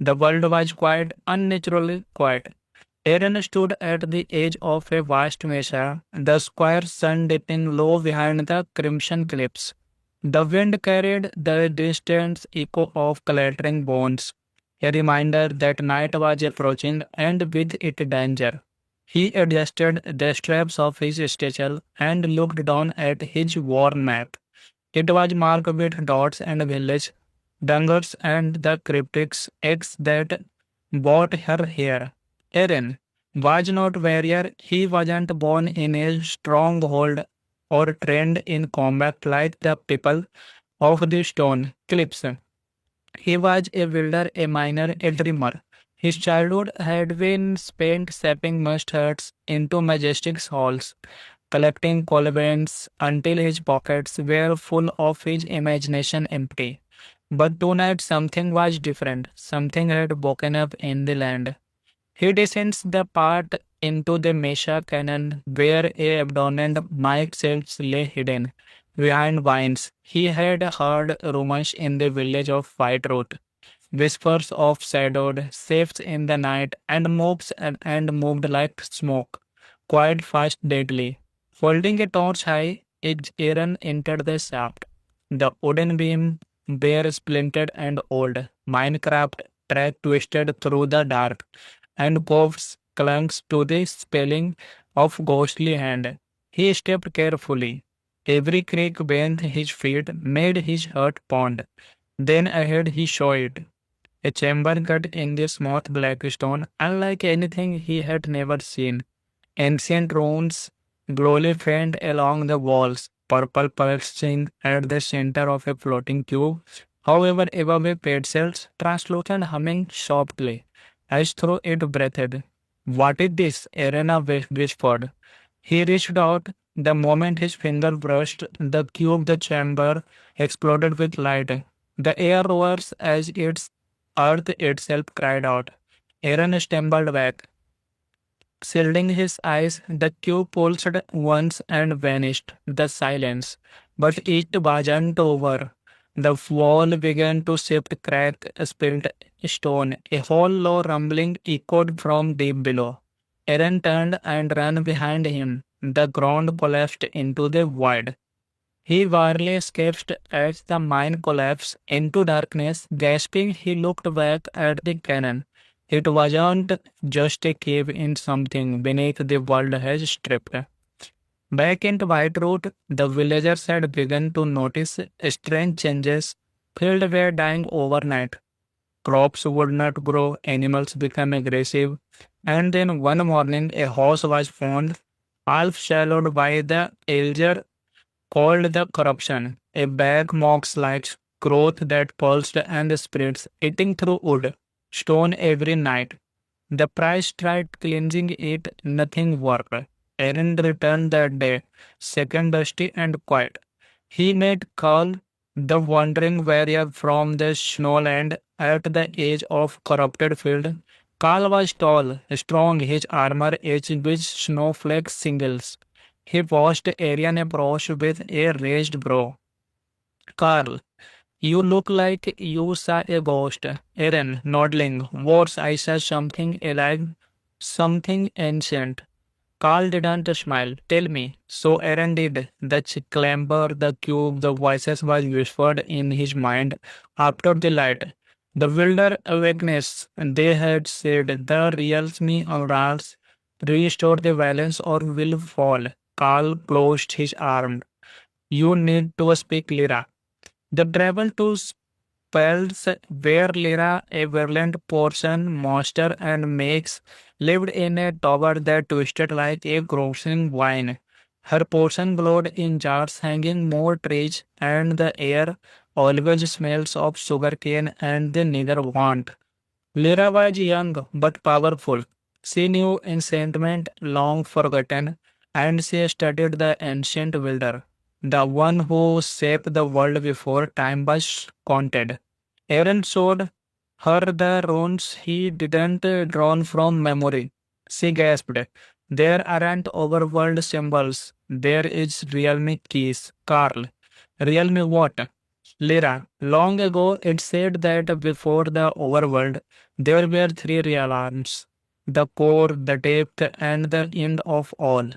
The world was quiet, unnaturally quiet. Eren stood at the edge of a vast mesa, the square sun dipping low behind the crimson cliffs. The wind carried the distant echo of clattering bones, a reminder that night was approaching and with it danger. He adjusted the straps of his satchel and looked down at his worn map. It was marked with dots and village, dangers, and the cryptic X that brought her here. Eren was not warrior. He wasn't born in a stronghold or trained in combat like the people of the stone cliffs. He was a builder, a miner, a dreamer. His childhood had been spent shaping must huts into majestic halls, collecting cobwebs until his pockets were full of his imagination empty. But tonight something was different. Something had woken up in the land. He descends the path into the Mesha Canyon, where a abandoned Mike Sells lay hidden behind vines. He had heard rumors in the village of White Root, whispers of shadowed shapes in the night, and mobs and moved like smoke, quite fast, deadly. Holding a torch high, Aaron entered the shaft. The wooden beam, bare, splintered, and old, Minecraft track twisted through the dark, and Pops clung to the spelling of ghostly hand. He stepped carefully. Every creak beneath his feet made his heart pound. Then ahead he saw it. A chamber cut in the smooth black stone, unlike anything he had never seen. Ancient runes glowed faint along the walls, purple pulsing at the center of a floating cube. However, above a pedestal's translucent humming softly, as though it breathed. "What is this?" Arena whispered. He reached out. The moment his finger brushed the cube, the chamber exploded with light. The air rose as its earth itself cried out. Aaron stumbled back. Shielding his eyes, the cube pulsed once and vanished. The silence. But it wasn't over. The wall began to shift, crack, spilled stone. A hollow rumbling echoed from deep below. Aaron turned and ran behind him. The ground collapsed into the void. He barely escaped as the mine collapsed into darkness. Gasping, he looked back at the cannon. It wasn't just a cave in, something beneath the world has stripped. Back in White Root, the villagers had begun to notice strange changes. Fields were dying overnight. Crops would not grow, animals became aggressive, and then one morning a house was found, half swallowed by the elder called the corruption, a bag mox-like growth that pulsed and spreads, eating through wood, stone every night. The priest tried cleansing it, nothing worked. Aaron returned that day, second dusty and quiet. He met Carl, the wandering warrior from the snowland at the edge of corrupted field. Carl was tall, strong, his armor edged with snowflake singles. He watched Arian approach with a raised brow. "Carl, you look like you saw a ghost." Aaron, nodding. "Worse, I saw something alive, something ancient." Carl didn't smile. "Tell me." So Aaron did. The clamber, the cube, the voices was whispered in his mind after the light. The wilder awakeness, they had said, the reality arouse, restore the balance or will fall. Carl closed his arm. "You need to speak Lyra." The travel to Spells, where Lyra, a virulent poison monster and makes, lived in a tower that twisted like a grossing vine. Her potion glowed in jars hanging more trees, and the air always smells of sugarcane and the neither want. Lyra was young but powerful. She knew enchantment long forgotten, and she studied the ancient wilder, the one who shaped the world before time was counted. Aaron showed her the runes he didn't draw from memory. She gasped. "There aren't overworld symbols. There is realm keys." "Carl, realm what?" "Lyra, long ago it said that before the overworld there were three realms. The core, the depth, and the end of all.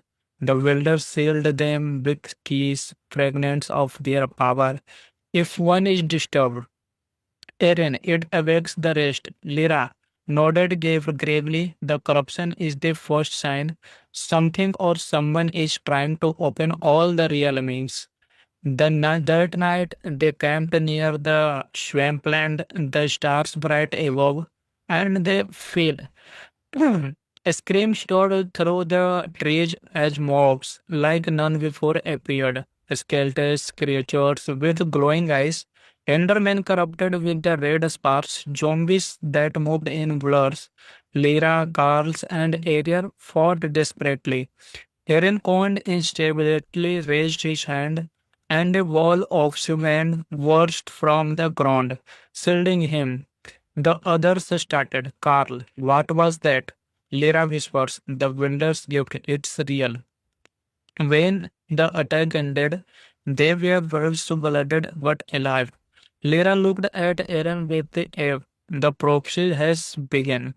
The Wilder sealed them with keys, fragments of their power. If one is disturbed, Aaron, it awakes the rest." Lyra nodded gravely. "The corruption is the first sign. Something or someone is trying to open all the realms." That night they camped near the swampland, the stars bright above, and they fell. A scream soared through the trees as mobs, like none before, appeared. Skeletons, creatures with glowing eyes, Endermen corrupted with the red sparks, zombies that moved in blurs. Lyra, Carls, and Ariel fought desperately. Aaron Cohen instability raised his hand, and a wall of cement burst from the ground, shielding him. The others started. "Carl, what was that?" Lyra whispers, the winter's gift, it's real. When the attack ended, they were blooded but alive. Lyra looked at Eren with the air. The proxy has begun.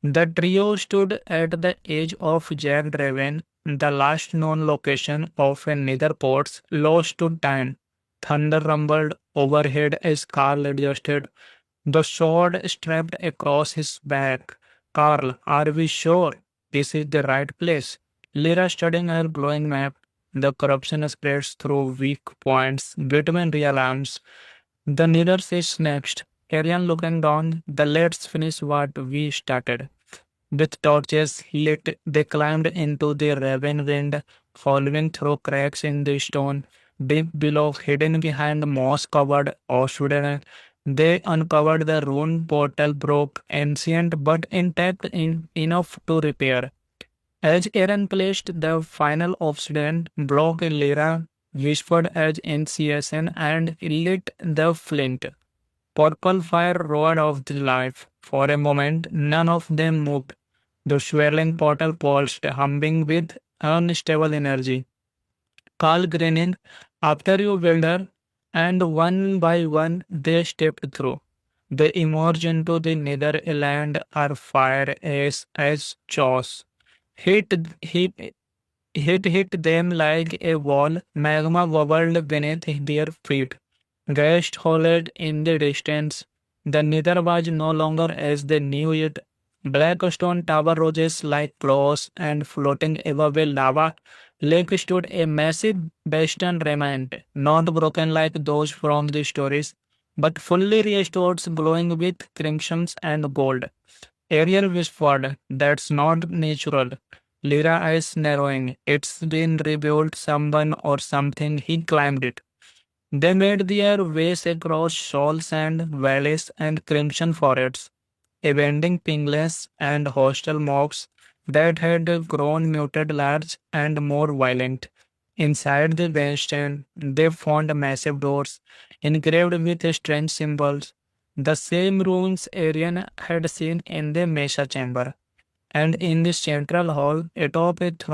The trio stood at the edge of Jagged Raven, the last known location of a netherport's lost to time. Thunder rumbled overhead as Carl adjusted, the sword strapped across his back. Carl, are we sure this is the right place? Lyra studying her glowing map. The corruption spreads through weak points between real arms. The needles is next. Arian looking down, the let's finish what we started. With torches lit, they climbed into the raven wind, following through cracks in the stone. Deep below, hidden behind moss-covered obsidian, they uncovered the rune portal broke, ancient but intact enough to repair. As Eren placed the final obsidian block, Lyra whispered as initiation and lit the flint. Purple fire roared off the life. For a moment, none of them moved. The swirling portal pulsed, humming with unstable energy. Carl grinning, after you, Wilder, and one by one they stepped through. They emerged into the Netherland, our fire as jaws. Hit them like a wall, magma bubbled beneath their feet. Ghost hollered in the distance. The nether was no longer as they knew it. Black stone tower roses like claws, and floating above a lava lake stood a massive bastion remnant, not broken like those from the stories, but fully restored, glowing with crimsons and gold. Ariel whispered, that's not natural. Lyra eyes narrowing. It's been rebuilt, someone or something, he climbed it. They made their ways across shoals and valleys and crimson forests, evading pingless and hostile mobs that had grown muted large and more violent. Inside the bastion, they found massive doors engraved with strange symbols, the same runes Arian had seen in the Mesa chamber. And in the central hall, atop a throne,